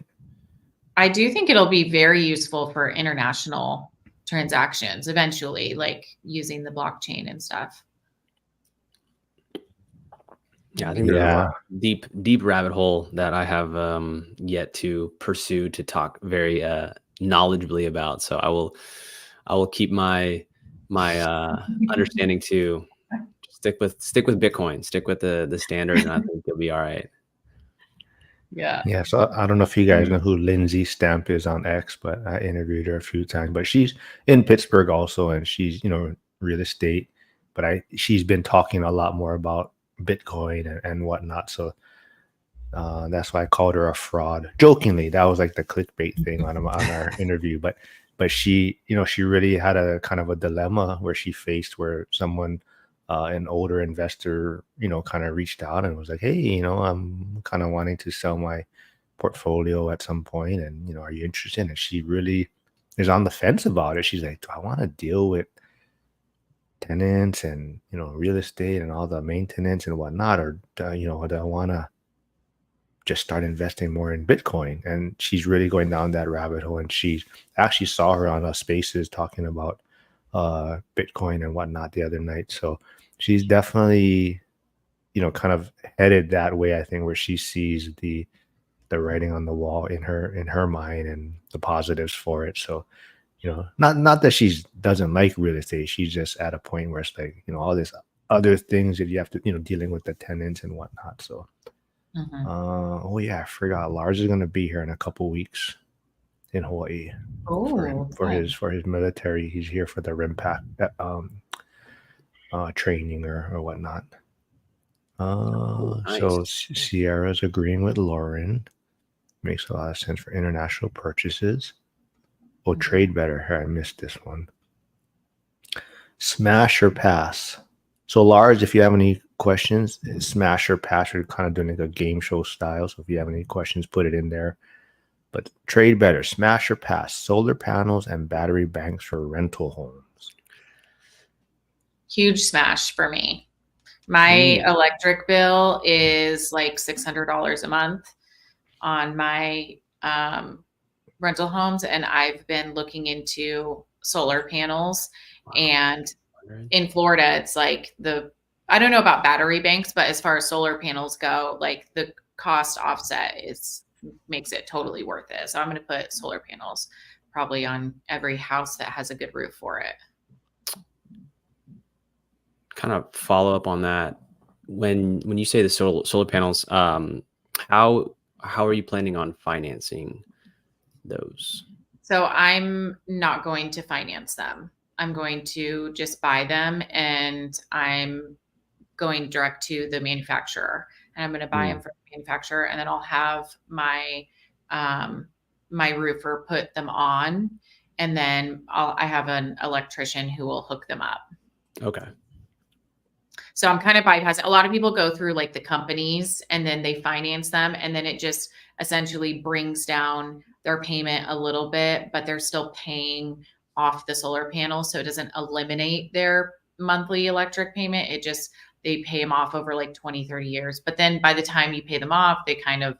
I do think it'll be very useful for international transactions eventually, like using the blockchain and stuff. Yeah, I think there's a lot Yeah. deep rabbit hole that I have yet to pursue to talk very knowledgeably about. So I will keep my understanding to stick with Bitcoin, stick with the standard, and I think you'll be all right. Yeah. Yeah, so I don't know if you guys know who Lindsay Stamp is on X, but I interviewed her a few times. But she's in Pittsburgh also, and she's real estate. But she's been talking a lot more about Bitcoin and whatnot. So that's why I called her a fraud. Jokingly, that was like the clickbait thing on our interview. But she she really had a kind of a dilemma where she faced where someone an older investor kind of reached out and was like, hey, I'm kind of wanting to sell my portfolio at some point, and are you interested? And she really is on the fence about it. She's like, do I want to deal with tenants and real estate and all the maintenance and whatnot, or do I want to just start investing more in Bitcoin? And she's really going down that rabbit hole. And she actually saw her on a Spaces talking about Bitcoin and whatnot the other night. So she's definitely, kind of headed that way. I think where she sees the writing on the wall in her mind and the positives for it. So not that she doesn't like real estate. She's just at a point where it's like all this other things that you have to dealing with the tenants and whatnot. So. Mhm. Oh yeah, I forgot. Lars is gonna be here in a couple weeks in Hawaii Oh, for his military. He's here for the RIMPAC training or whatnot. So Nice. Sierra's agreeing with Lauren. Makes a lot of sense for international purchases. Oh, trade better. Here, I missed this one. Smash or pass. So Lars, if you have any questions, smash or pass. We're kind of doing like a game show style. So if you have any questions, put it in there. But trade better, smash or pass, solar panels and battery banks for rental homes. huge smash for me. My electric bill is like $600 a month on my rental homes, and I've been looking into solar panels. And in Florida, it's like I don't know about battery banks, but as far as solar panels go, like the cost offset makes it totally worth it. So I'm going to put solar panels probably on every house that has a good roof for it. Kind of follow up on that. When you say the solar panels, how are you planning on financing those? So I'm not going to finance them. I'm going to just buy them, and I'm going direct to the manufacturer, and I'm going to buy them from the manufacturer, and then I'll have my my roofer put them on, and then I have an electrician who will hook them up. Okay. So I'm kind of bypassing. A lot of people go through like the companies and then they finance them, and then it just essentially brings down their payment a little bit, but they're still paying off the solar panel. So it doesn't eliminate their monthly electric payment. It just, they pay them off over like 20, 30 years. But then by the time you pay them off, they kind of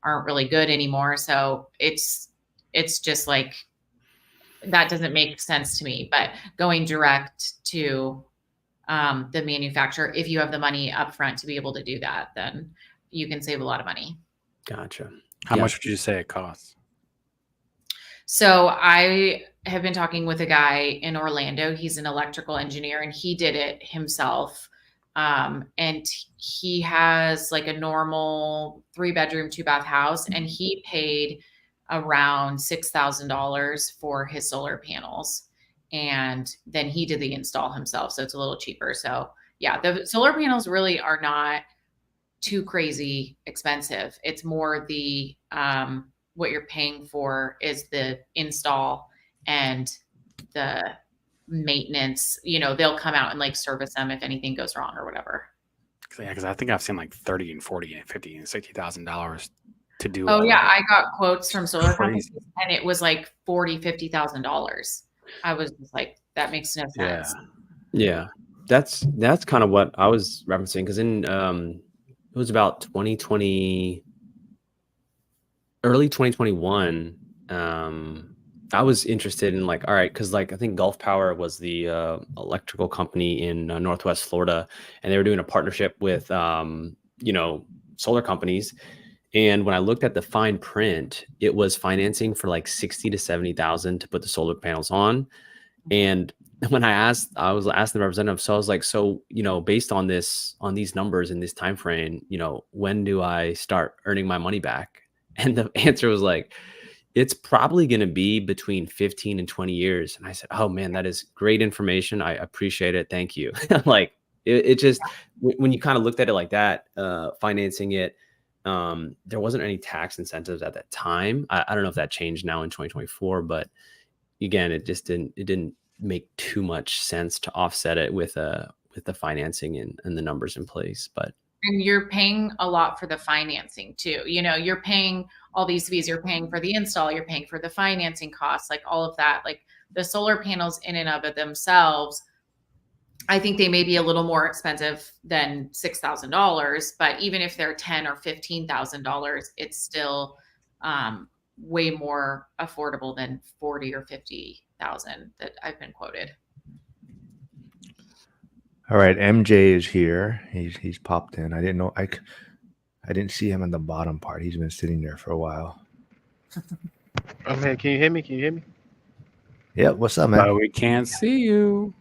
aren't really good anymore. So it's just like, that doesn't make sense to me. But going direct to the manufacturer, if you have the money up front to be able to do that, then you can save a lot of money. Gotcha. How much would you say it costs? So I have been talking with a guy in Orlando. He's an electrical engineer, and he did it himself. And he has like a normal 3-bedroom, 2-bath house, and he paid around $6,000 for his solar panels. And then he did the install himself. So it's a little cheaper. So yeah, the solar panels really are not too crazy expensive. It's more the what you're paying for is the install and the maintenance. You know, they'll come out and like service them if anything goes wrong or whatever. Yeah, because I think I've seen like 30 and 40 and 50 and $60,000 to do. Oh all yeah, of it. I got quotes from solar companies Crazy. and it was like $40,000-$50,000. I was just like, that makes no Yeah. sense. Yeah, that's kind of what I was referencing, because in it was about 2020, early 2021. I was interested in like, all right, because like I think Gulf Power was the electrical company in Northwest Florida, and they were doing a partnership with you know, solar companies. And when I looked at the fine print, it was financing for like 60 to 70,000 to put the solar panels on. And when I was asking the representative, so I was like, so, you know, based on this, on these numbers in this time frame, you know, when do I start earning my money back? And the answer was like, it's probably going to be between 15 and 20 years. And I said, oh man, that is great information. I appreciate it. Thank you. Like it just, when you kind of looked at it like that, financing it, there wasn't any tax incentives at that time. I don't know if that changed now in 2024, but again, it didn't make too much sense to offset it with the financing and the numbers in place. But And you're paying a lot for the financing too. You know, you're paying all these fees, you're paying for the install, you're paying for the financing costs, like all of that. Like the solar panels in and of it themselves, I think they may be a little more expensive than $6,000, but even if they're $10,000 or $15,000, it's still way more affordable than 40 or 50,000 that I've been quoted. All right, MJ is here. He's popped in. I didn't know I didn't see him in the bottom part. He's been sitting there for a while. I'm here. Can you hear me? Can you hear me? Yep. What's up, man? But we can't see you.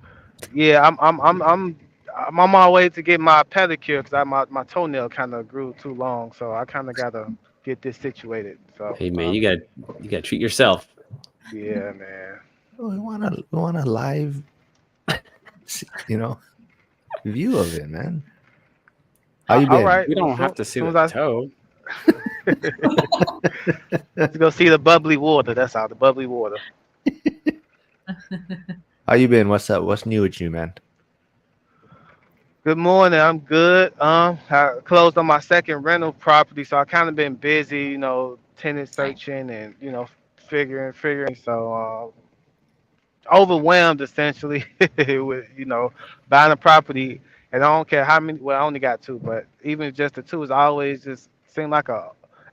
Yeah, I'm on my way to get my pedicure because my toenail kind of grew too long, so I kind of gotta get this situated. So hey man, you gotta treat yourself. yeah, man. We want a live, you know, view of it, man. How you All been? right. We well, don't have to see soon the as toe. Let's go see the bubbly water. That's all. The bubbly water. How you been? What's up? What's new with you, man? Good morning. I'm good. I closed on my second rental property, so I kind of been busy, you know, tenant searching and figuring. So overwhelmed essentially with buying a property, and I don't care how many. Well, I only got two, but even just the two is always just seem like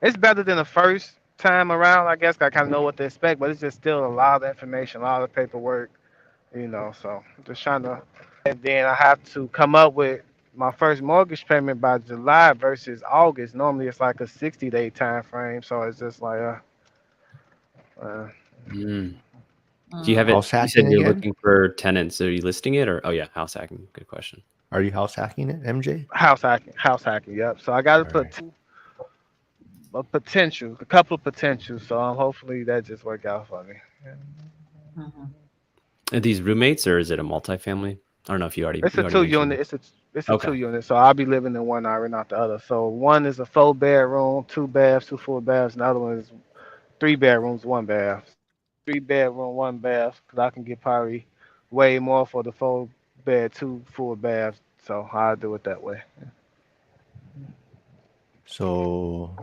it's better than the first time around. I guess I kind of know what to expect, but it's just still a lot of information, a lot of paperwork, so just trying to. And then I have to come up with my first mortgage payment by July versus August. Normally it's like a 60-day time frame, so it's just like uh, Do you have it? House You said hacking you're again? looking for tenants. Are you listing it, or house hacking? Good question. Are you house hacking it, MJ? house hacking. Yep. So I got to All put right. a couple of potentials. So hopefully that just work out for me. Mhm. Are these roommates, or is it a multifamily? I don't know if you already It's a two mentioned unit. that. It's a Okay. 2 unit. So I'll be living in one, I rent out the other. So one is a 4 bedroom, 2 baths, 2 full baths. And the other one is 3 bedrooms, 1 bath. 3 bedroom, 1 bath. Because I can get probably way more for the 4 bed, 2 full baths. So I'll do it that way. So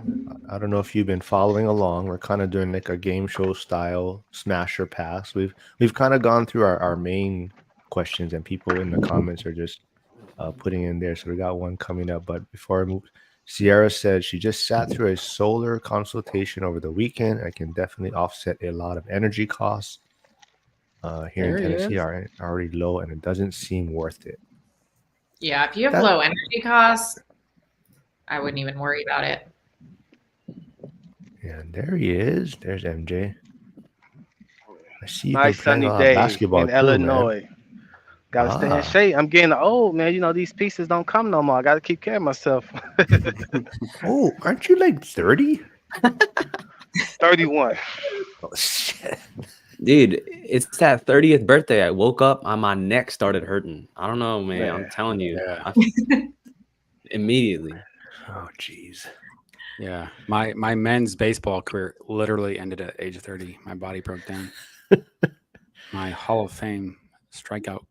I don't know if you've been following along. We're kind of doing like a game show style smash or pass. We've kind of gone through our main questions, and people in the comments are just putting in there. So we got one coming up. But before I move, Sierra said she just sat through a solar consultation over the weekend. I can definitely offset a lot of energy costs here in There he Tennessee is. are already low, and it doesn't seem worth it. Yeah, if you have That- low energy costs, I wouldn't even worry about it. And there he is. There's MJ. I see you've been Nice playing a sunny lot of day basketball in too, man. Illinois. Gotta stay in Ah. shape. I'm getting old, man. These pieces don't come no more. I gotta keep care of myself. Oh, aren't you like 30? 31. Oh, shit. Dude, it's that 30th birthday. I woke up and my neck started hurting. I don't know, man. I'm Man. telling you, Yeah. immediately. Oh, geez. Yeah, my men's baseball career literally ended at age 30. My body broke down. My Hall of Fame strikeout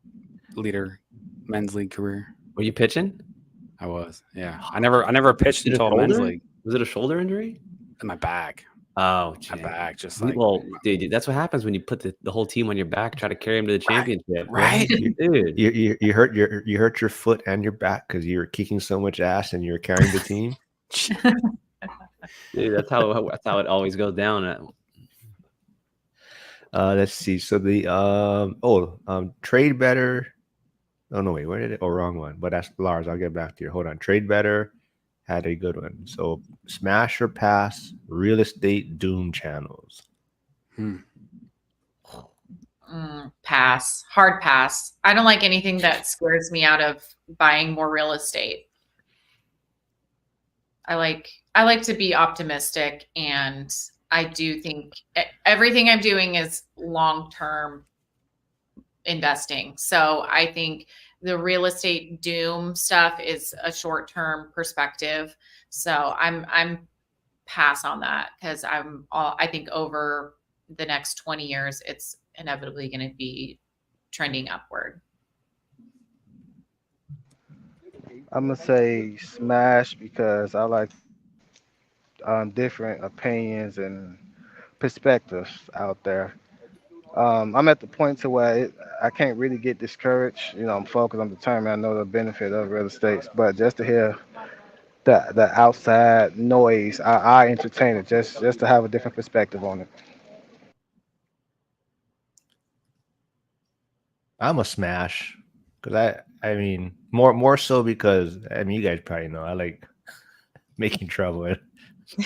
leader men's league career. Were you pitching? I was. Yeah, I never pitched Did it until a men's shoulder? league. Was it a shoulder injury? In my back. Oh, My geez. back, just like Well, dude, that's what happens when you put the whole team on your back, try to carry them to the championship. right? Dude. You hurt your foot and your back because you were kicking so much ass and you were carrying the team. Dude, that's how it always goes down. Let's see. So the trade better. Oh no, wait, where did it? Oh, wrong one. But that's Lars. I'll get back to you. Hold on. Trade better had a good one. So smash or pass real estate doom channels. Pass. Hard pass. I don't like anything that scares me out of buying more real estate. I like to be optimistic, and I do think everything I'm doing is long-term investing. So I think the real estate doom stuff is a short-term perspective. So I'm pass on that because I think over the next 20 years, it's inevitably going to be trending upward. I'm gonna say smash because I like different opinions and perspectives out there. I'm at the point to where I can't really get discouraged. You know, I'm focused. I'm determined. I know the benefit of real estate, but just to hear the outside noise, I entertain it just to have a different perspective on it. I'm a smash because I mean more so because I mean you guys probably know I like making trouble and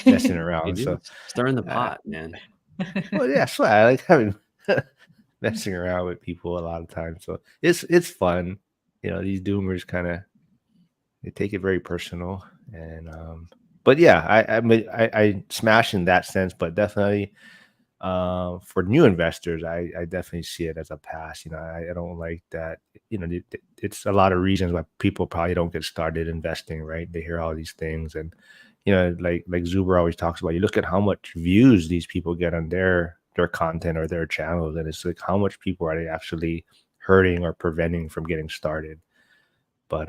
messing You around. do. So Stirring the pot, man. well, yeah, so I like having messing around with people a lot of times. So it's fun. You know, these doomers kind of they take it very personal, and but yeah, I smash in that sense, but definitely for new investors, I definitely see it as a pass. You know, I don't like that. You know, it's a lot of reasons why people probably don't get started investing. Right? They hear all these things, and you know, like Zuber always talks about. You look at how much views these people get on their content or their channels, and it's like how much people are they actually hurting or preventing from getting started. But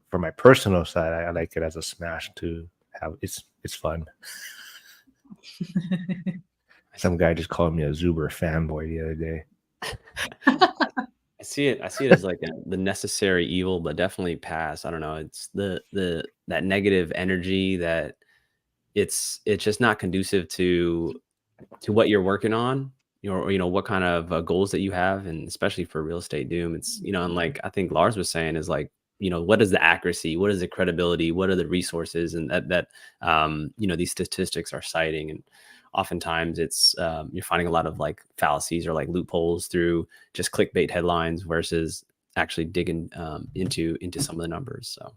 for my personal side, I like it as a smash to have. It's fun. Some guy just called me a Zuber fanboy the other day. I see it as like the necessary evil, but definitely pass. I don't know. It's the that negative energy that it's just not conducive to what you're working on, or what kind of goals that you have, and especially for real estate doom, it's and like I think Lars was saying is like what is the accuracy, what is the credibility, what are the resources, and that these statistics are citing, and oftentimes it's you're finding a lot of like fallacies or like loopholes through just clickbait headlines versus actually digging into some of the numbers. So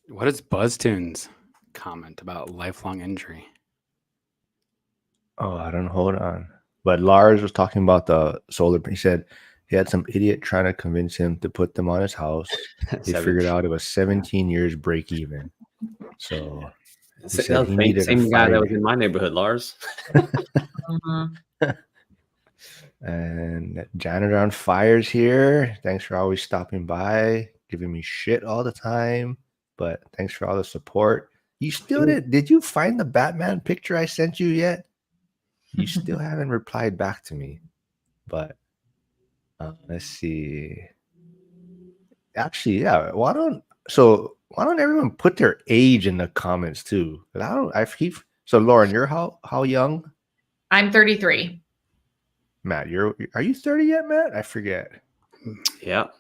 What is BuzzTunes comment about lifelong injury? Oh, I don't know. Hold on. But Lars was talking about the solar. He said he had some idiot trying to convince him to put them on his house. He figured out it was 17 years break even. So he said he needed same a guy that 5 was in my neighborhood, Lars. And janitor on fire's here. Thanks for always stopping by, giving me shit all the time. But thanks for all the support. You still did you find the Batman picture I sent you yet? You still haven't replied back to me. But let's see. Actually, yeah. Why don't everyone put their age in the comments too? So Lauren, you're how young? I'm 33. Matt, are you 30 yet, Matt? I forget. Yep.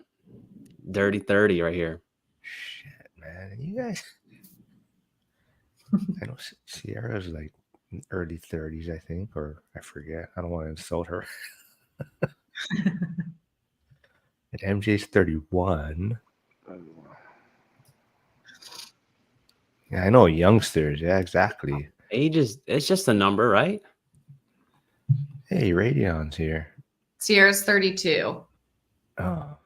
Dirty 30 right here. Shit, man. You guys I know Sierra's like early 30s, I think, or I forget. I don't want to insult her. And MJ's 31. Yeah, I know youngsters. Yeah, exactly. Age it's just a number, right? Hey, Radion's here. Sierra's 32. Oh.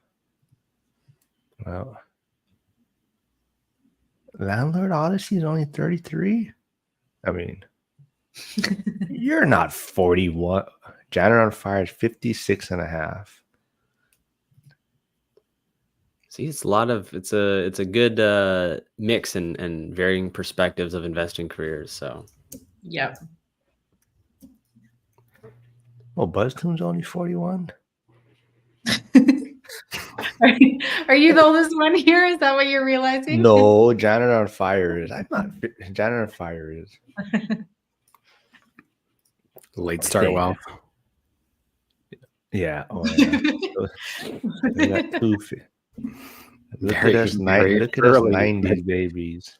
Well, Landlord Odyssey is only 33. I mean, you're not 41. Janitor on Fire is 56 and a half. See, it's a lot of it's a good mix and varying perspectives of investing careers. So Yep. Well, BuzzTune's only 41. Are you the oldest one here? Is that what you're realizing? No, Janitor on Fire is. I'm not. Janitor on Fire is. Late start Dang. wealth. Yeah. Oh yeah. Look at that tooth. Look Very, at us. very Look at us. early. 90s babies.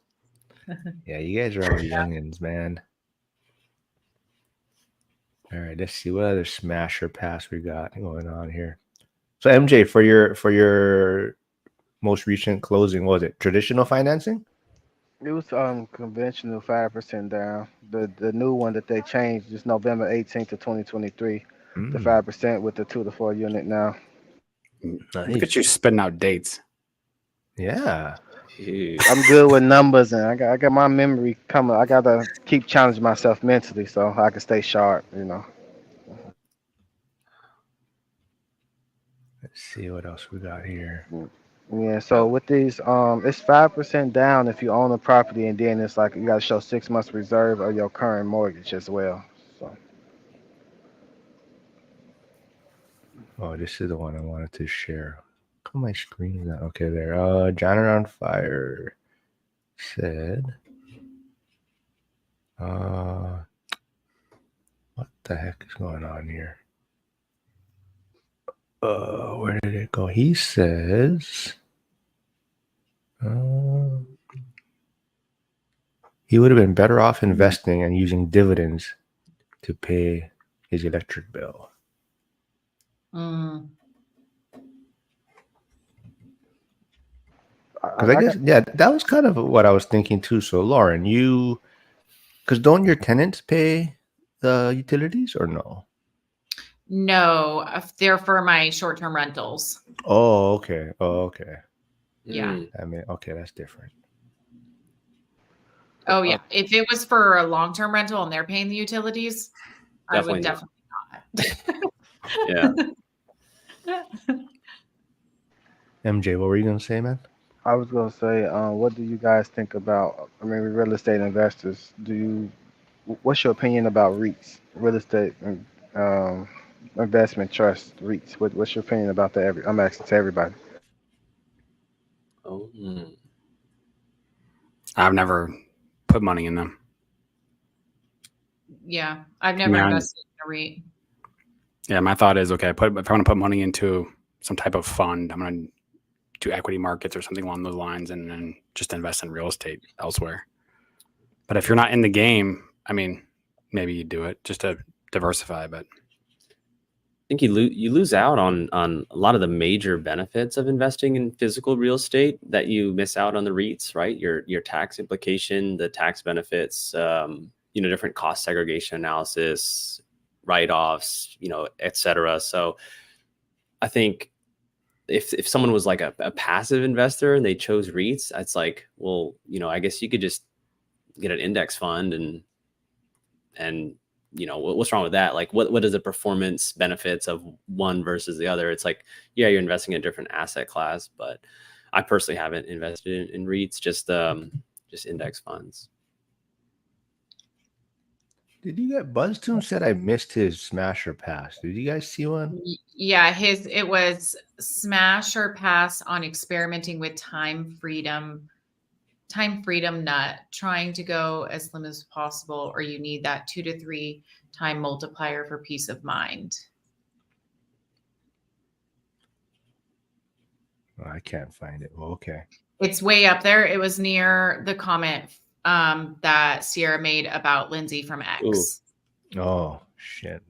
Yeah, you guys are all youngins, man. All right, let's see what other smash or pass we got going on here. So MJ, for your most recent closing, what was it traditional financing? It was conventional 5% down. The new one that they changed is November 18th to 2023. The 5% with the 2 to 4 unit now. Look at you spitting out dates. Yeah. Dude. I'm good with numbers, and I got my memory coming. I gotta keep challenging myself mentally so I can stay sharp. Let's see what else we got here. Yeah. So with these, it's 5% down if you own a property, and then it's like you gotta show 6 months reserve of your current mortgage as well. So Oh, this is the one I wanted to share. Come my screen is that? Okay, there. Janitor on Fire said, what the heck is going on here? Where did it go? He says, he would have been better off investing and using dividends to pay his electric bill. Mm. Because I guess, yeah, that was kind of what I was thinking too. So, Lauren, because don't your tenants pay the utilities or no? No, they're for my short-term rentals. Oh, okay. Oh, okay. Yeah. I mean, okay, that's different. Oh, yeah. If it was for a long-term rental and they're paying the utilities, I would Definitely definitely Yeah. not. MJ, what were you gonna say, man? I was gonna say, what do you guys think about? I mean, real estate investors. What's your opinion about REITs, real estate investment trust REITs? What's your opinion about that? I'm asking to everybody. Oh. I've never put money in them. Yeah, I've never invested in a REIT. Yeah, my thought is, okay, if I want to put money into some type of fund, I'm going to do equity markets or something along those lines and then just invest in real estate elsewhere. But if you're not in the game, I mean, maybe you do it just to diversify. But I think you lose out on a lot of the major benefits of investing in physical real estate that you miss out on the REITs, right? Your tax implication, the tax benefits, different cost segregation analysis, write-offs, et cetera. So I think if someone was like a passive investor and they chose REITs, it's like, well, I guess you could just get an index fund and what's wrong with that? Like what is the performance benefits of one versus the other? It's like, yeah, you're investing in a different asset class, but I personally haven't invested in REITs, just index funds. Did you get BuzzTune said I missed his smash or pass? Did you guys see one? Yeah, it was smash or pass on experimenting with time freedom nut, trying to go as slim as possible, or you need that 2 to 3 time multiplier for peace of mind. Oh, I can't find it. Well, okay. It's way up there. It was near the comment that Sierra made about Lindsay from X. Ooh. Oh shit.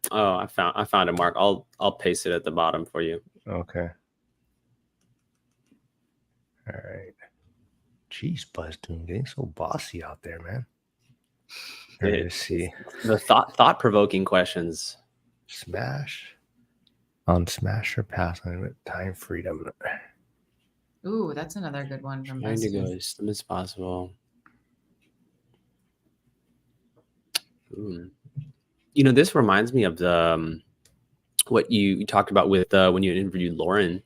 Oh, I found it, Mark. I'll paste it at the bottom for you. Okay. All right. Jeez, BuzzTune getting so bossy out there, man. All right, let's see. The thought-provoking questions. Smash on smash or pass on time freedom. Ooh, that's another good one from Trying to go BuzzFeed. as slim as possible. This reminds me of the what you talked about with when you interviewed Lauren,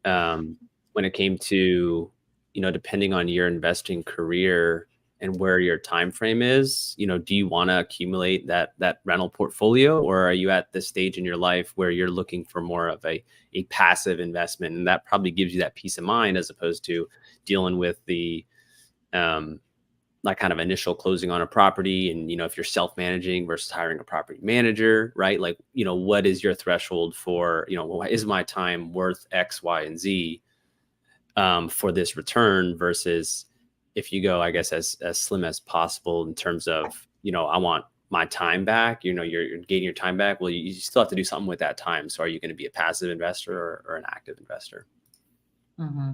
when it came to, depending on your investing career and where your time frame is, do you want to accumulate that rental portfolio, or are you at this stage in your life where you're looking for more of a passive investment, and that probably gives you that peace of mind as opposed to dealing with the like kind of initial closing on a property, and if you're self-managing versus hiring a property manager, right? Like, what is your threshold for, is my time worth X, Y, and Z for this return, versus if you go, I guess, as slim as possible in terms of, I want my time back, you're getting your time back. Well, you still have to do something with that time. So are you going to be a passive investor or an active investor? Mm-hmm.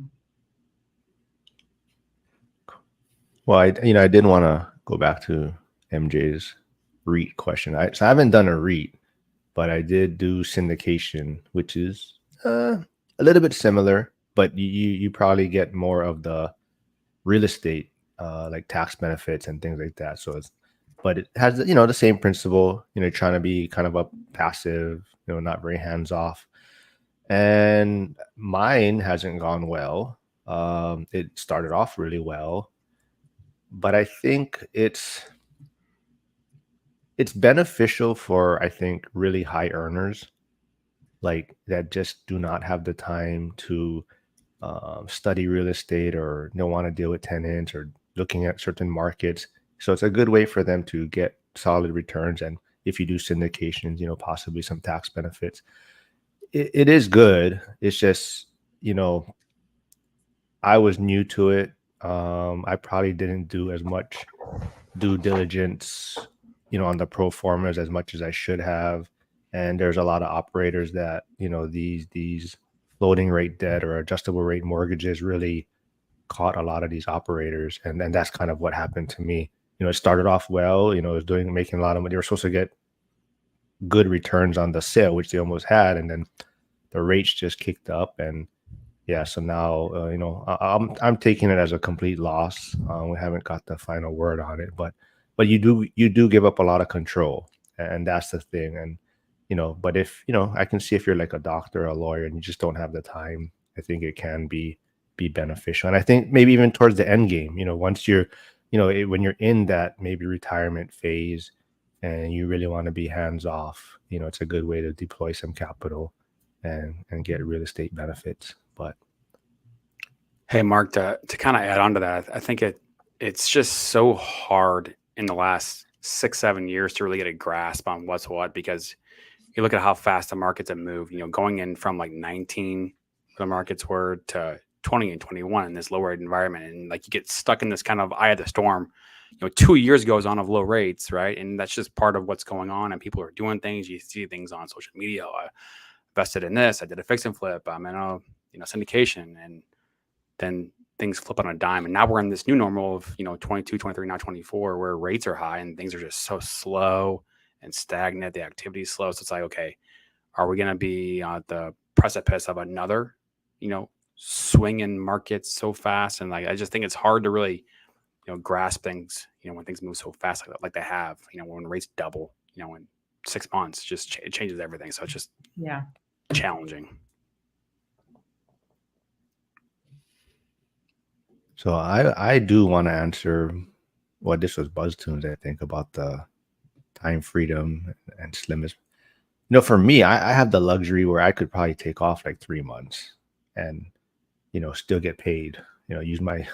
Well, I did want to go back to MJ's REIT question. So I haven't done a REIT, but I did do syndication, which is a little bit similar, but you probably get more of the real estate, like tax benefits and things like that. So but it has the same principle. Trying to be kind of a passive, not very hands off. And mine hasn't gone well. It started off really well, but I think it's beneficial for, I think, really high earners, like that just do not have the time to study real estate or don't want to deal with tenants or looking at certain markets. So it's a good way for them to get solid returns. And if you do syndications, possibly some tax benefits. It is good. It's just, I was new to it. I probably didn't do as much due diligence, on the pro formas as much as I should have. And there's a lot of operators that, these floating rate debt or adjustable rate mortgages really caught a lot of these operators. And then that's kind of what happened to me. It started off well, it was making a lot of money. They were supposed to get good returns on the sale, which they almost had. And then the rates just kicked up. And yeah, so now I'm taking it as a complete loss. We haven't got the final word on it, but you do give up a lot of control, and that's the thing. And but if I can see if you're like a doctor or a lawyer and you just don't have the time, I think it can be beneficial. And I think maybe even towards the end game, once you're when you're in that maybe retirement phase and you really want to be hands off, it's a good way to deploy some capital and get real estate benefits. But Hey, Mark, to kind of add on to that, I think it's just so hard in the last 6-7 years to really get a grasp on what's what, because you look at how fast the markets have moved, going in from like 19 the markets were to 20 and 21 in this low rate environment. And like you get stuck in this kind of eye of the storm. 2 years goes on of low rates, right? And that's just part of what's going on. And people are doing things. You see things on social media. I invested in this. I did a fix and flip. I'm in a syndication, and then things flip on a dime. And now we're in this new normal of 22, 23, now 24, where rates are high and things are just so slow and stagnant. The activity is slow. So it's like, okay, are we going to be at the precipice of another, swing in markets so fast? And like, I just think it's hard to really, grasp things, when things move so fast like they have, when rates double, in 6 months, just it changes everything. So it's just challenging. So I do want to answer what this was BuzzTunes, I think, about the time freedom and slimmest. For me, I have the luxury where I could probably take off like 3 months and still get paid. Use my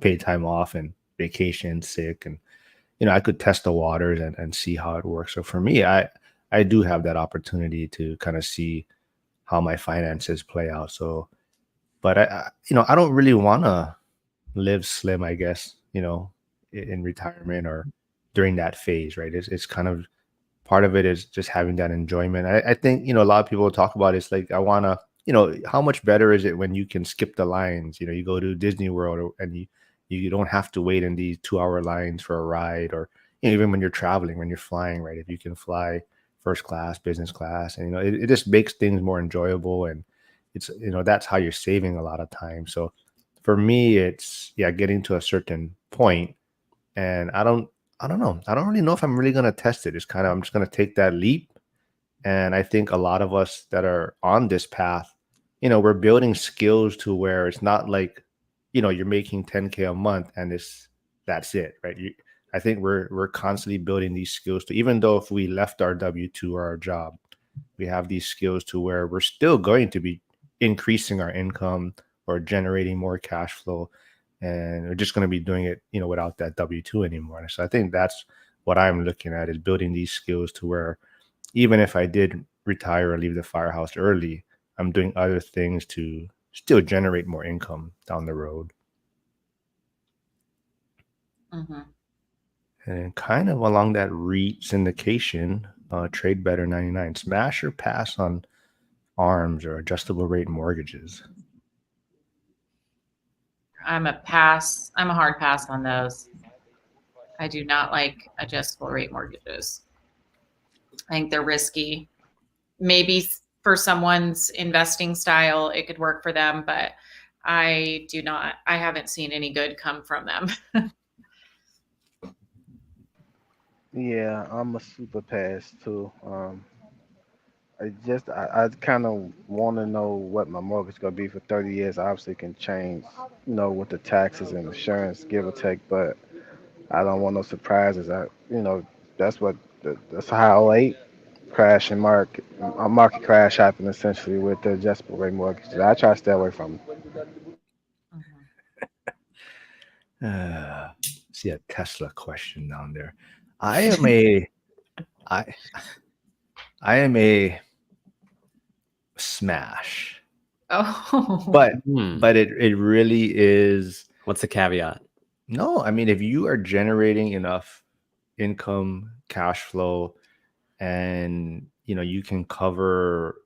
paid time off and vacation, sick, and I could test the waters and see how it works. So for me, I do have that opportunity to kind of see how my finances play out. So, but I don't really want to live slim, I guess, in retirement or during that phase, right? It's kind of part of it is just having that enjoyment. I think, a lot of people talk about it's like, I want to, how much better is it when you can skip the lines? You go to Disney World and you don't have to wait in these 2-hour lines for a ride, or even when you're traveling, when you're flying, right? If you can fly first class, business class, and, it just makes things more enjoyable. And it's, that's how you're saving a lot of time. So for me, it's getting to a certain point, and I don't know. I don't really know if I'm really gonna test it. It's kind of I'm just gonna take that leap, and I think a lot of us that are on this path, we're building skills to where it's not like, you're making 10K a month and that's it, right? I think we're constantly building these skills to, even though if we left our W-2 or our job, we have these skills to where we're still going to be increasing our income or generating more cash flow, and we're just going to be doing it, without that W-2 anymore. So I think that's what I'm looking at, is building these skills to where even if I did retire or leave the firehouse early, I'm doing other things to still generate more income down the road. Mm-hmm. And kind of along that REIT syndication, Trade Better 99, smash or pass on ARMs or adjustable rate mortgages? I'm a pass. I'm a hard pass on those. I do not like adjustable rate mortgages. I think they're risky. Maybe for someone's investing style, it could work for them, but I haven't seen any good come from them. Yeah, I'm a super pass too. I kind of want to know what my mortgage gonna be for 30 years. Obviously, can change, with the taxes and insurance, give or take. But I don't want no surprises. That's that's how 08 crash and a market crash happened essentially with the adjustable rate mortgages. I try to stay away from them. See a Tesla question down there. I am a I am a smash, Oh, but it really is. What's the caveat? No, I mean, if you are generating enough income, cash flow, and you can cover,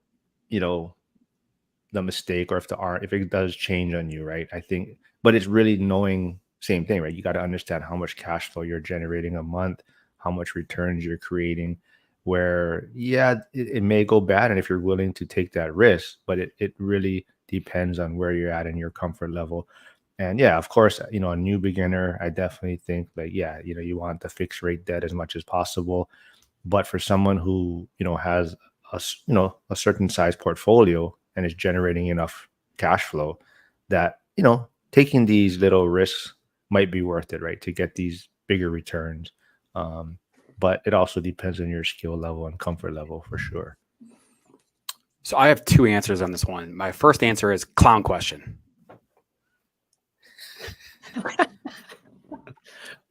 the mistake, or if it does change on you, right? I think, but it's really knowing, same thing, right? You got to understand how much cash flow you're generating a month, how much returns you're creating, where it may go bad, and if you're willing to take that risk, but it really depends on where you're at in your comfort level. And of course, a new beginner, I definitely think that you want the fixed rate debt as much as possible. But for someone who has a certain size portfolio and is generating enough cash flow, that taking these little risks might be worth it, right, to get these bigger returns. But it also depends on your skill level and comfort level, for sure. So I have two answers on this one. My first answer is clown question.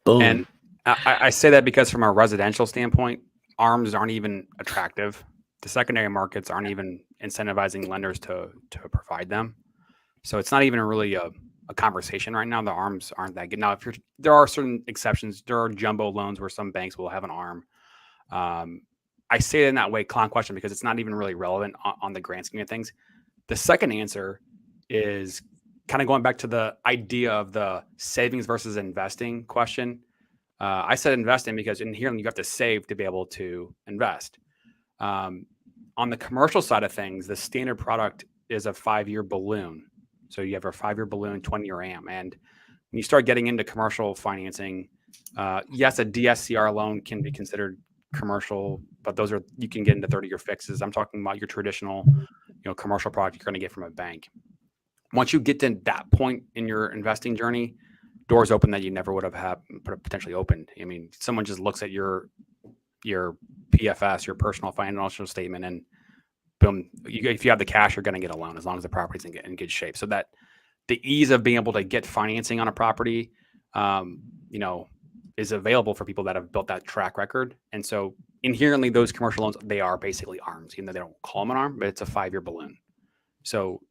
Boom. And I say that because from a residential standpoint, ARMs aren't even attractive. The secondary markets aren't even incentivizing lenders to provide them. So it's not even really a conversation right now. The ARMs aren't that good. Now, there are certain exceptions. There are jumbo loans where some banks will have an ARM. I say it in that way, clown question, because it's not even really relevant on the grand scheme of things. The second answer is kind of going back to the idea of the savings versus investing question. I said investing because in here you have to save to be able to invest. On the commercial side of things, the standard product is a 5-year balloon. So you have a 5-year balloon, 20-year AM. And when you start getting into commercial financing, yes, a DSCR loan can be considered commercial, but you can get into 30-year fixes. I'm talking about your traditional, commercial product you're going to get from a bank. Once you get to that point in your investing journey, doors open that you never would have potentially opened. I mean, someone just looks at your PFS, your personal financial statement, and boom, if you have the cash, you're going to get a loan as long as the property's in good shape. So that the ease of being able to get financing on a property, is available for people that have built that track record. And so inherently, those commercial loans, they are basically ARMs, even though they don't call them an ARM, but it's a 5-year balloon. So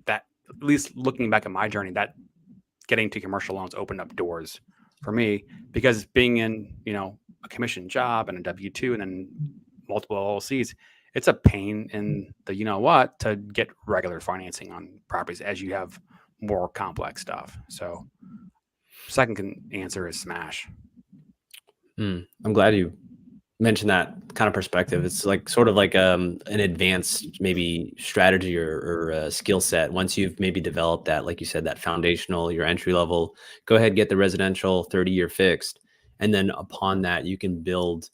that, at least looking back at my journey, that getting to commercial loans opened up doors for me, because being in, a commission job and a W-2 and then multiple LLCs, it's a pain in the, to get regular financing on properties as you have more complex stuff. So second answer is smash. I'm glad you mentioned that kind of perspective. It's like sort of like an advanced maybe strategy or skill set. Once you've maybe developed that, like you said, that foundational, your entry level, go ahead, get the residential 30-year fixed. And then upon that, you can build,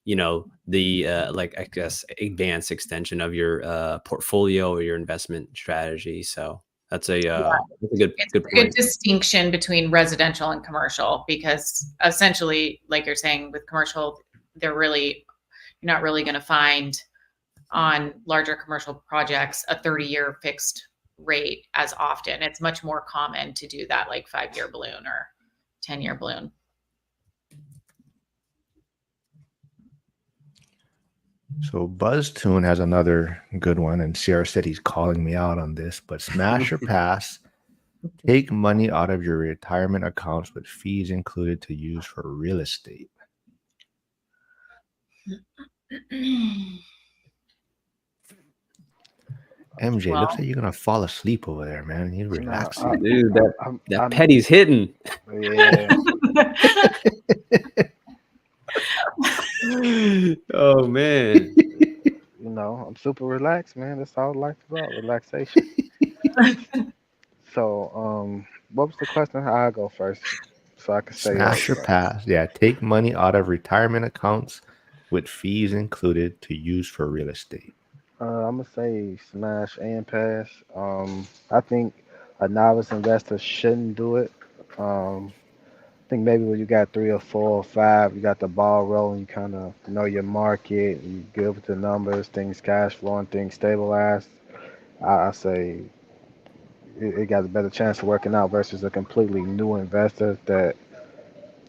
you know, the like, I guess, advanced extension of your portfolio or your investment strategy. So that's a good It's good a good point. distinction between residential and commercial, because essentially, like you're saying, with commercial, you're not really going to find on larger commercial projects a 30-year fixed rate as often. It's much more common to do that like 5-year balloon or 10-year balloon. So BuzzTune has another good one, and Sierra said he's calling me out on this, but smash or pass, take money out of your retirement accounts with fees included to use for real estate. MJ, Well, looks like you're gonna fall asleep over there, man. You relax. Dude, that I'm petty's hitting. yeah. Oh man. You know, I'm super relaxed, man. That's all life's about, relaxation. So, what was the question? I'll go first, so I can say Smash or pass. Yeah, take money out of retirement accounts with fees included to use for real estate. I'm gonna say smash and pass. I think a novice investor shouldn't do it. I think maybe when you got 3 or 4 or 5, you got the ball rolling, you kind of know your market, you good with the numbers, things cash flowing, things stabilized. I say it got a better chance of working out versus a completely new investor that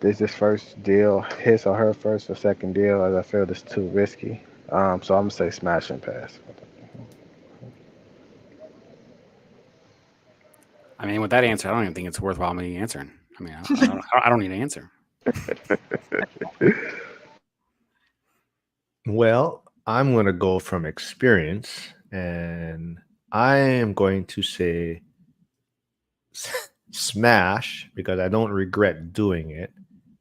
is this first deal, his or her first or second deal, as I feel it's too risky. So I'm gonna say smash and pass. I mean, with that answer, I don't even think it's worthwhile me answering. I mean, I don't need an answer. Well, I'm going to go from experience, and I am going to say smash because I don't regret doing it.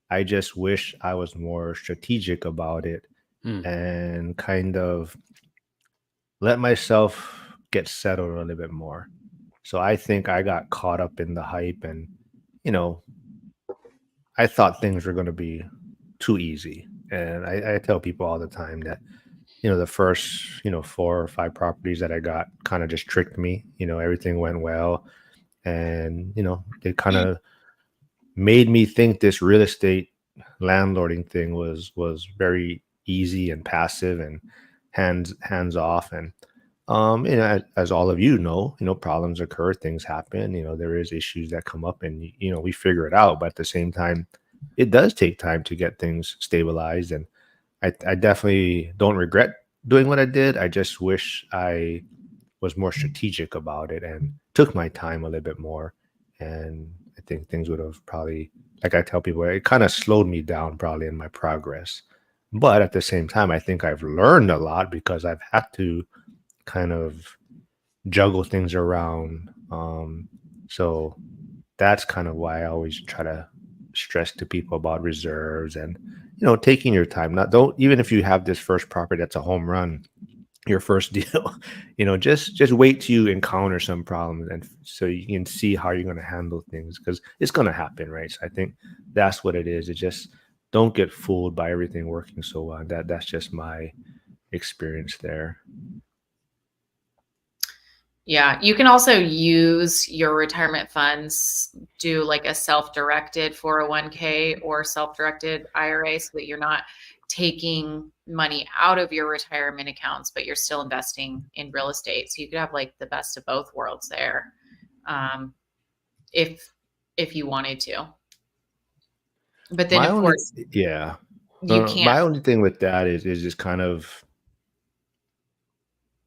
I just wish I was more strategic about it and kind of let myself get settled a little bit more. So I think I got caught up in the hype, and, you know, I thought things were going to be too easy. And I tell people all the time that, the first, 4 or 5 properties that I got kind of just tricked me. Everything went well. And, it kind of made me think this real estate landlording thing was very easy and passive and hands off. And as all of problems occur, things happen. There is issues that come up, and we figure it out. But at the same time, it does take time to get things stabilized. And I definitely don't regret doing what I did. I just wish I was more strategic about it and took my time a little bit more. And I think things would have probably, like I tell people, it kind of slowed me down probably in my progress. But at the same time, I think I've learned a lot because I've had to kind of juggle things around. So that's kind of why I always try to stress to people about reserves and, taking your time. Not don't even if you have this first property that's a home run, your first deal, just wait till you encounter some problems, and so you can see how you're going to handle things, because it's going to happen, right? So I think that's what it is. It just don't get fooled by everything working so well. That's just my experience there. Yeah, you can also use your retirement funds, do like a self-directed 401k or self-directed IRA, so that you're not taking money out of your retirement accounts, but you're still investing in real estate. So you could have like the best of both worlds there, if you wanted to. But then, of course, yeah, you can't. my only thing with that is just kind of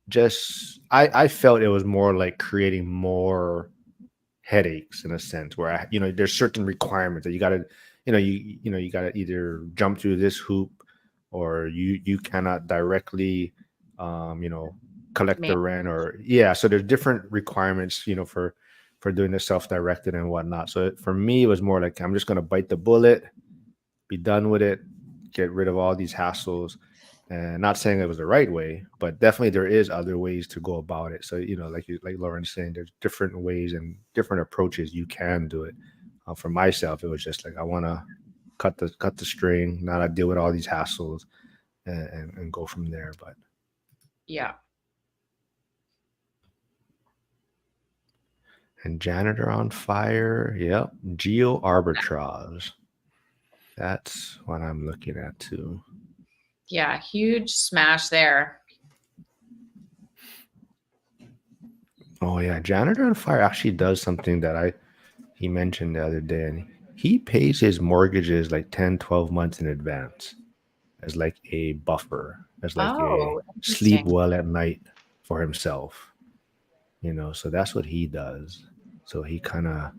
just I felt it was more like creating more headaches in a sense, where there's certain requirements that you got to you got to either jump through this hoop, or you cannot directly collect the rent, or so there's different requirements for doing the self-directed and whatnot. So for me, it was more like, I'm just going to bite the bullet, be done with it, get rid of all these hassles. And not saying it was the right way, but definitely there is other ways to go about it. So, like Lauren's saying, there's different ways and different approaches you can do it. For myself, it was just like I want to cut the string, not deal with all these hassles, and go from there. But Yeah. and janitor on fire, yep, geo arbitrage. That's what I'm looking at too. Yeah, huge smash there. Oh yeah, janitor on fire actually does something that he mentioned the other day, and he pays his mortgages like 10, 12 months in advance as like a buffer, as like a Oh, sleep interesting. well at night for himself. So that's what he does. So he kind of,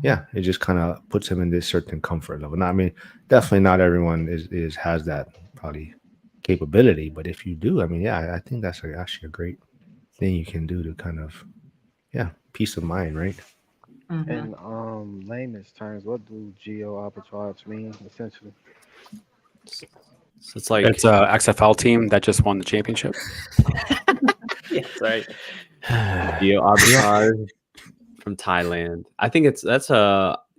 yeah, it just kind of puts him in this certain comfort level. Now, I mean, definitely not everyone has that probably capability, but if you do, I mean, yeah, I think that's actually a great thing you can do to kind of, yeah, peace of mind, right? Mhm. In layman's terms, what do geo arbitrage mean essentially? So it's like It's a XFL team that just won the championship. yes, right. Geo arbitrage from Thailand. I think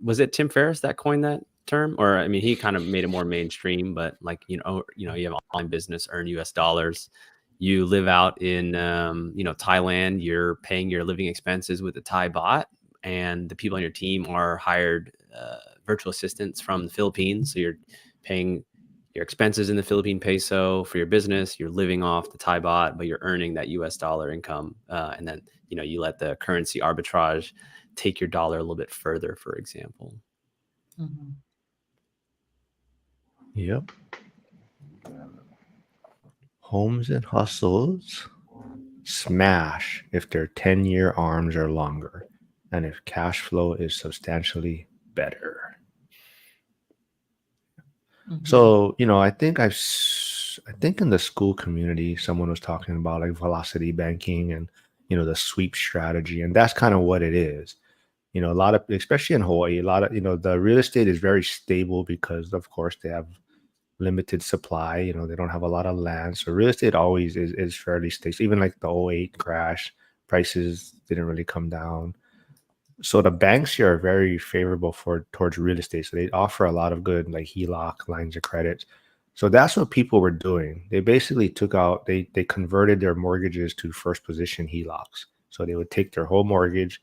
was it Tim Ferriss that coined that term? Or I mean, he kind of made it more mainstream, but like, you have online business, earn US dollars. You live out in Thailand, you're paying your living expenses with a Thai bot, and the people on your team are hired virtual assistants from the Philippines. So you're paying your expenses in the Philippine peso for your business. You're living off the Thai baht, but you're earning that US dollar income. And then, you let the currency arbitrage take your dollar a little bit further, for example. Mhm. Yep. Homes and hustles smash if their 10-year arms are longer and if cash flow is substantially better. Mhm. So, I think in the school community, someone was talking about like velocity banking and, the sweep strategy. And that's kind of what it is. A lot of, especially in Hawaii, a lot of, the real estate is very stable because, of course, they have limited supply. They don't have a lot of land. So real estate always is fairly stable. Even like the '08 crash, prices didn't really come down. So the banks here are very favorable towards real estate. So they offer a lot of good like HELOC lines of credit. So that's what people were doing. They basically they converted their mortgages to first position HELOCs. So they would take their whole mortgage,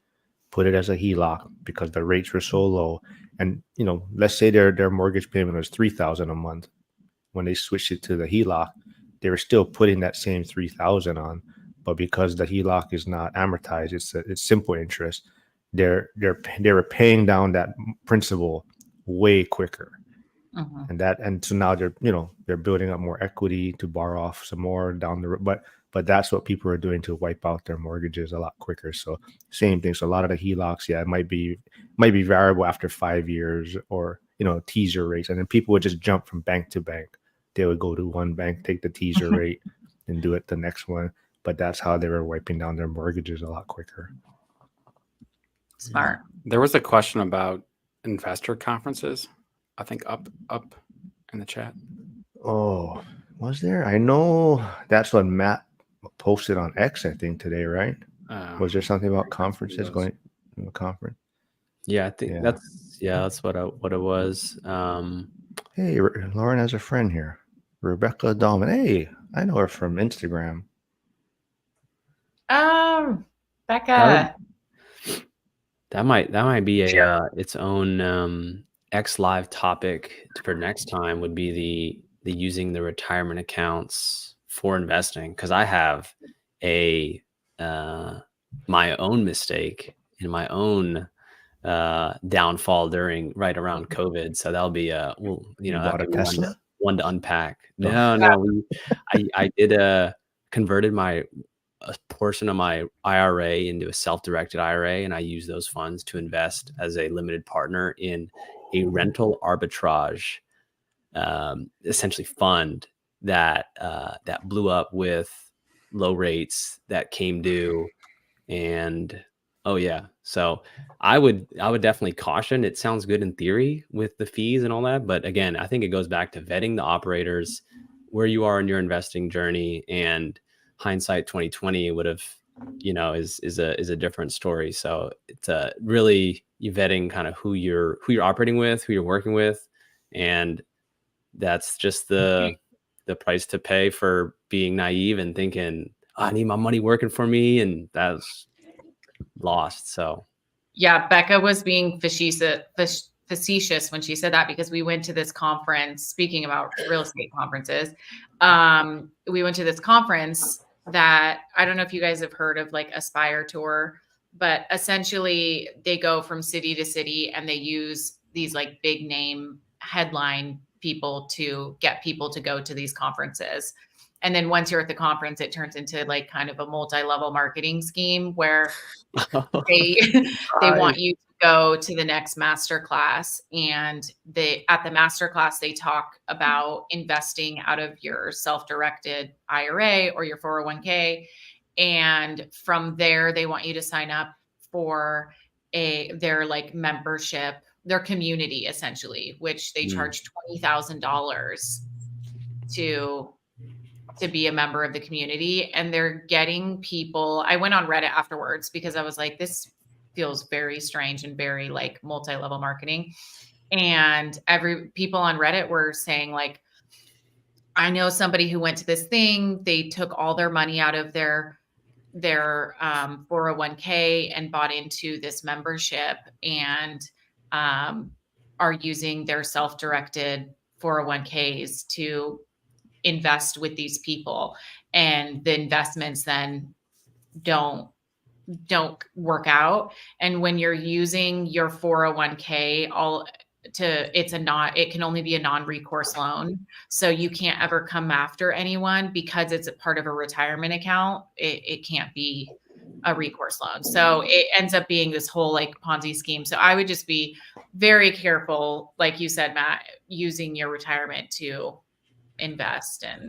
put it as a HELOC because the rates were so low. And let's say their mortgage payment was $3,000 a month. When they switched it to the HELOC, they were still putting that same 3,000 on, but because the HELOC is not amortized, it's simple interest. They were paying down that principal way quicker, Mhm. and so now they're building up more equity to borrow off some more down the road. But that's what people are doing to wipe out their mortgages a lot quicker. So same thing. So a lot of the HELOCs, yeah, it might be variable after 5 years, or teaser rates, and then people would just jump from bank to bank. They would go to one bank, take the teaser rate, and do it the next one. But that's how they were wiping down their mortgages a lot quicker. Smart. There was a question about investor conferences. I think up in the chat. Oh, was there? I know that's what Matt posted on X, I think, today, right? Was there something about conferences going to a conference? Yeah, I think Yeah. that's what it was. Hey, Lauren has a friend here, Rebecca Dahlman. Hey, I know her from Instagram. Becca. That might be its own X Live topic for next time. Would be the using the retirement accounts for investing, because I have a my own mistake in my own downfall right around COVID. So that'll be You that bought a could be Tesla? one to unpack. Oh. No, I did converted a portion of my IRA into a self-directed IRA, and I use those funds to invest as a limited partner in a rental arbitrage, essentially fund that blew up with low rates that came due, and Oh yeah. So I would definitely caution. It sounds good in theory with the fees and all that, but again, I think it goes back to vetting the operators, where you are in your investing journey, and hindsight 2020 would have, is a different story. So it's really you vetting kind of who you're operating with, who you're working with, and that's just the price to pay for being naive and thinking, "Oh, I need my money working for me," and that's lost. So Yeah, Becca was being facetious when she said that, because we went to this conference, speaking about real estate conferences. We went to this conference that, I don't know if you guys have heard of, like Aspire Tour, but essentially they go from city to city and they use these like big name headline people to get people to go to these conferences. And then once you're at the conference, it turns into like kind of a multi-level marketing scheme where they they want you to go to the next master class, and at the master class they talk about investing out of your self-directed IRA or your 401k, and from there they want you to sign up for their like membership, their community essentially, which they charge $20,000 to be a member of the community. And they're getting people. I went on Reddit afterwards because I was like, this feels very strange and very like multi-level marketing. And people on Reddit were saying like, I know somebody who went to this thing. They took all their money out of their 401k and bought into this membership, and are using their self-directed 401ks to invest with these people, and the investments then don't work out. And when you're using your 401k it can only be a non-recourse loan, so you can't ever come after anyone because it's a part of a retirement account. It can't be a recourse loan, so it ends up being this whole like Ponzi scheme. So I would just be very careful, like you said, Matt, using your retirement to invest, and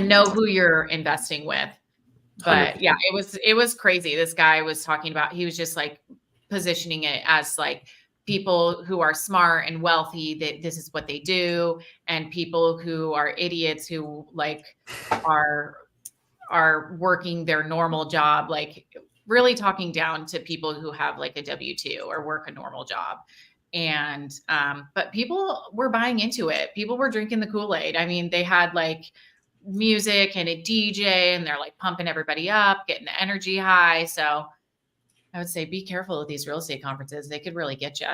know who you're investing with. But 100%. yeah, it was crazy. This guy was talking about, he was just like positioning it as like people who are smart and wealthy, that this is what they do, and people who are idiots who like are working their normal job, like really talking down to people who have like a W-2 or work a normal job. And but people were buying into it. People were drinking the Kool-Aid. I mean, they had like music and a DJ, and they're like pumping everybody up, getting the energy high. So I would say be careful with these real estate conferences. They could really get you.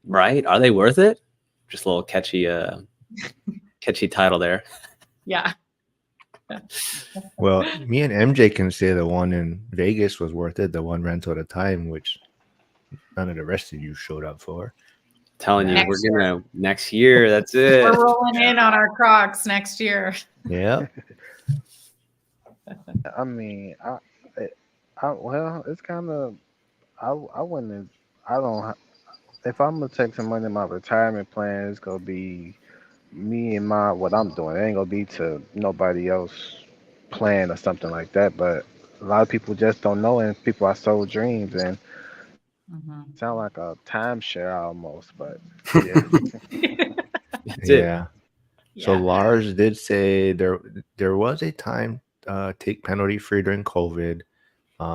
Right? Are they worth it? Just a little catchy title there. Yeah. Well, me and MJ can say the one in Vegas was worth it, the one rental at a time, which none of the rest of you showed up for. Telling you, Next we're gonna next year. That's it. We're rolling in on our Crocs next year. Yeah. I mean, well, it's kind of, I wouldn't, I don't, if I'm gonna take some money in my retirement plan, it's gonna be me and what I'm doing. It ain't gonna be to nobody else plan or something like that. But a lot of people just don't know, and people are sold dreams, and sound like a timeshare almost. But yeah, That's it. Yeah. So Lars did say there was a time take penalty free during COVID.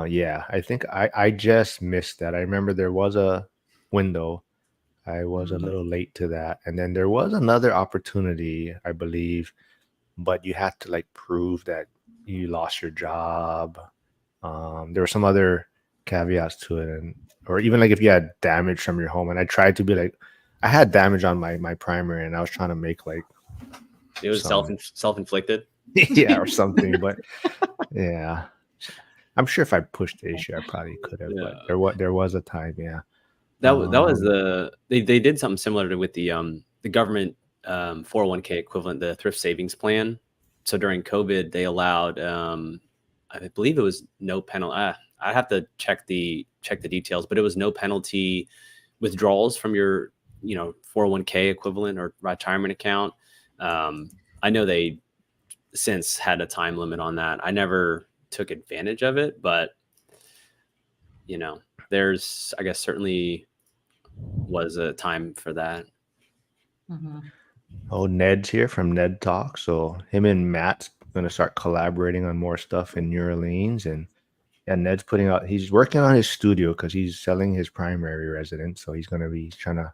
Yeah, I think I just missed that. I remember there was a window. I was a little late to that. And then there was another opportunity, I believe, but you had to like prove that you lost your job. There were some other caveats to it, and or even like if you had damage from your home. And I tried to be like, I had damage on my primary, and I was trying to make like It was self-inflicted. yeah, or something. But yeah, I'm sure if I pushed the issue, I probably could have. Yeah. But there was a time, yeah. That was they did something similar to with the government 401k equivalent, the thrift savings plan. So during COVID, they allowed I believe it was no penalty. I have to check the details, but it was no penalty withdrawals from your 401k equivalent or retirement account. I know they since had a time limit on that. I never took advantage of it. But there's, I guess, certainly was a time for that. Oh, Ned's here from Ned Talk. So him and Matt's going to start collaborating on more stuff in New Orleans. And Ned's he's working on his studio because he's selling his primary residence. So he's going to be trying to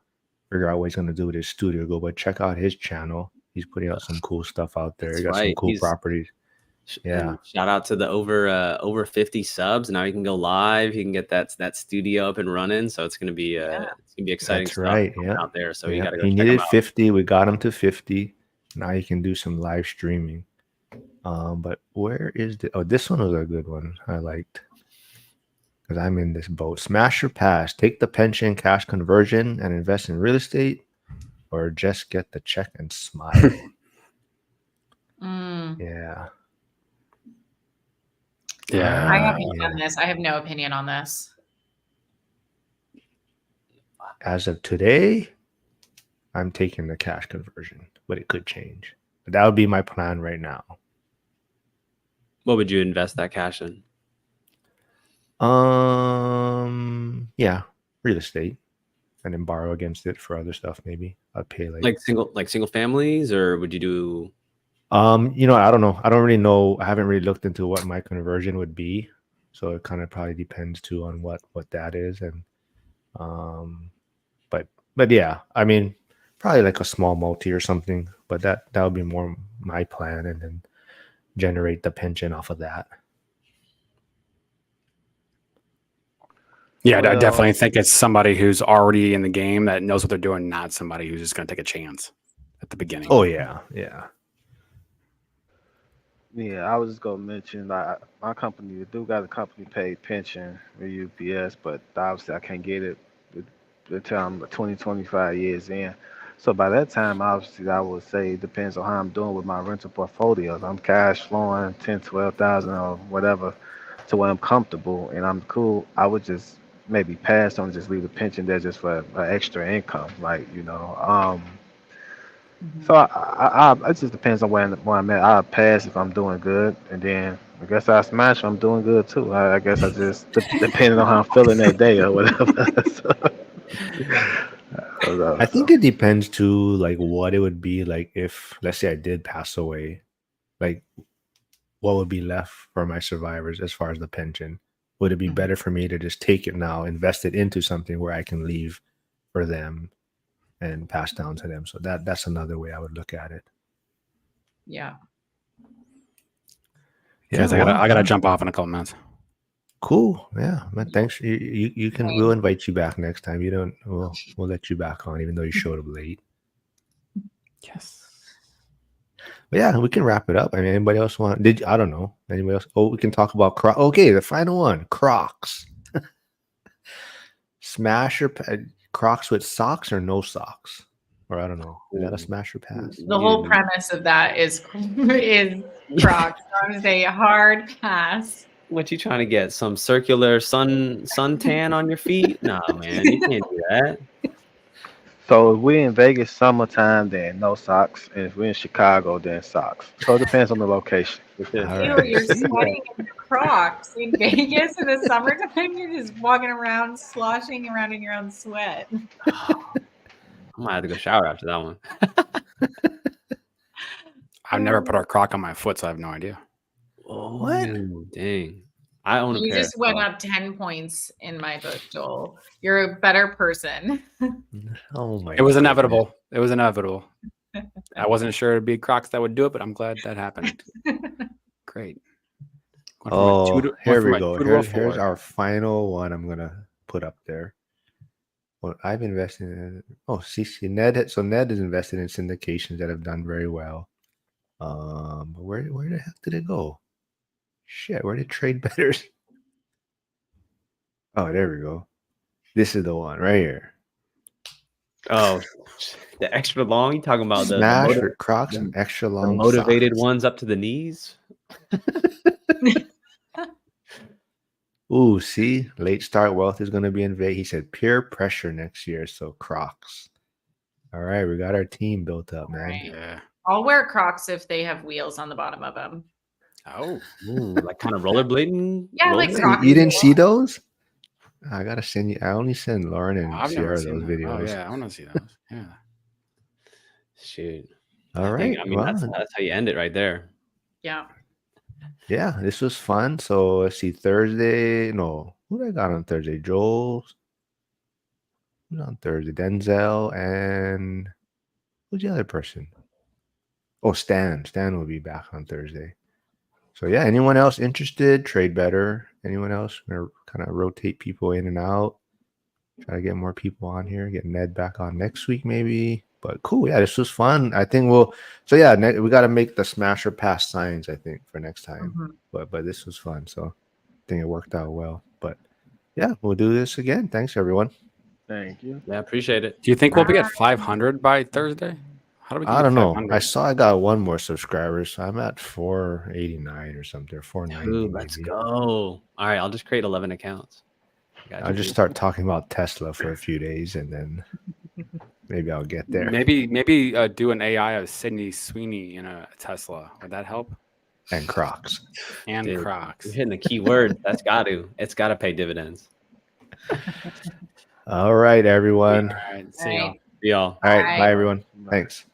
figure out what he's going to do with his studio. But check out his channel. He's putting out some cool stuff out there. That's He got some cool properties. Yeah. And shout out to the over 50 subs. Now you can go live. You can get that studio up and running. So it's gonna be exciting That's stuff right. out there. So you gotta go He check needed him out. 50. We got him to 50. Now you can do some live streaming. But where is this one was a good one I liked. Because I'm in this boat. Smash or pass. Take the pension cash conversion and invest in real estate, or just get the check and smile. Yeah. Yeah. I haven't done this. I have no opinion on this. As of today, I'm taking the cash conversion, but it could change. But that would be my plan right now. What would you invest that cash in? Yeah, real estate, and then borrow against it for other stuff. Maybe I'd pay like single families, or would you do? I don't know. I don't really know. I haven't really looked into what my conversion would be, so it kind of probably depends too on what that is, and but yeah, I mean, probably like a small multi or something. But that would be more my plan, and then generate the pension off of that. Yeah, I definitely think it's somebody who's already in the game that knows what they're doing, not somebody who's just going to take a chance at the beginning. Oh yeah, yeah. Yeah, I was just gonna mention my company. We do got a company paid pension with UPS, but obviously I can't get it until I'm 20, 25 years in. So by that time, obviously, I would say it depends on how I'm doing with my rental portfolios. I'm cash flowing 10, 12,000 or whatever to where I'm comfortable and I'm cool. I would just maybe pass on, just leave the pension there just for extra income, So it just depends on where I'm at. I'll pass if I'm doing good, and then I guess I smash if I'm doing good too. I guess I just depending on how I'm feeling that day or whatever. I think it depends too, like what it would be like if, let's say, I did pass away. Like, what would be left for my survivors as far as the pension? Would it be better for me to just take it now, invest it into something where I can leave for them and pass down to them? So that's another way I would look at it. Yeah. Yeah, I gotta jump off in a couple minutes. Cool. Yeah, man. Thanks. You can. We'll invite you back next time. You don't. We'll let you back on, even though you showed up late. Yes. But yeah, we can wrap it up. I mean, anybody else want? I don't know. Anybody else? Oh, we can talk about Crocs. Okay, the final one, Crocs. Smash or Crocs with socks or no socks? Or I don't know. Is that a smash or pass? The whole premise of that is Crocs. So I'm gonna say a hard pass. What you trying to get? Some circular suntan on your feet? No, man, you can't do that. So if we're in Vegas summertime, then no socks, and if we're in Chicago, then socks. So it depends on the location. Right. You're sweating in your Crocs in Vegas in the summertime. You're just walking around, sloshing around in your own sweat. I might have to go shower after that one. I've never put a Croc on my foot, so I have no idea. Oh, What? dang. I own a You pair. just went up 10 points in my book, Joel. You're a better person. Oh my! It was goodness. inevitable. It was inevitable. I wasn't sure it'd be Crocs that would do it, but I'm glad that happened. Great. Oh, here we go. Here's Here's our final one. I'm gonna put up there. Well, I've invested in. Oh, see, Ned. So Ned is invested in syndications that have done very well. But where the heck did it go? Shit, where did trade betters? Oh, there we go. This is the one right here. Oh, the extra long? You talking about the Smash or Crocs and extra long motivated socks. ones up to the knees? Ooh, see, late start wealth is going to be in Vegas. He said peer pressure next year, so Crocs. All right, we got our team built up, man. Right. Yeah. I'll wear Crocs if they have wheels on the bottom of them. Oh, Ooh, like kind of rollerblading. Yeah, like rollerblading? rock You and didn't roll. see those? I gotta send you. I only send Lauren and I've never Sierra seen those that. Oh videos. yeah, I want to see those. Yeah. Shoot. All I think. right. I mean, Well, that's how you end it right there. Yeah. yeah, this was fun. So let's see. Thursday. No, who did I got on Thursday? Joel. Who's on Thursday? Denzel and who's the other person? Oh, Stan. Stan will be back on Thursday. So yeah, anyone else interested? Trade better. Anyone else? We're gonna kind of rotate people in and out. Try to get more people on here. Get Ned back on next week, maybe. But cool, yeah, this was fun. I think we'll. So yeah, we got to make the smasher pass signs. I think for next time. Mhm. But this was fun. So I think it worked out well. But yeah, we'll do this again. Thanks everyone. Thank you. Yeah, appreciate it. Do you think we'll be at 500 by Thursday? How do we I get don't know. 500? I saw I got one more subscriber, so I'm at 489 or something, 490 Dude, let's maybe. go. All right, I'll just create 11 accounts. Got I'll you, just dude. start talking about Tesla for a few days, and then maybe I'll get there. Maybe do an AI of Sydney Sweeney in a Tesla. Would that help? And Crocs. And Dude, Crocs. You're hitting the key word. It's got to pay dividends. All right, everyone. All right. See Right. y'all. See y'all. All right. Bye. Bye, everyone. Bye. Thanks.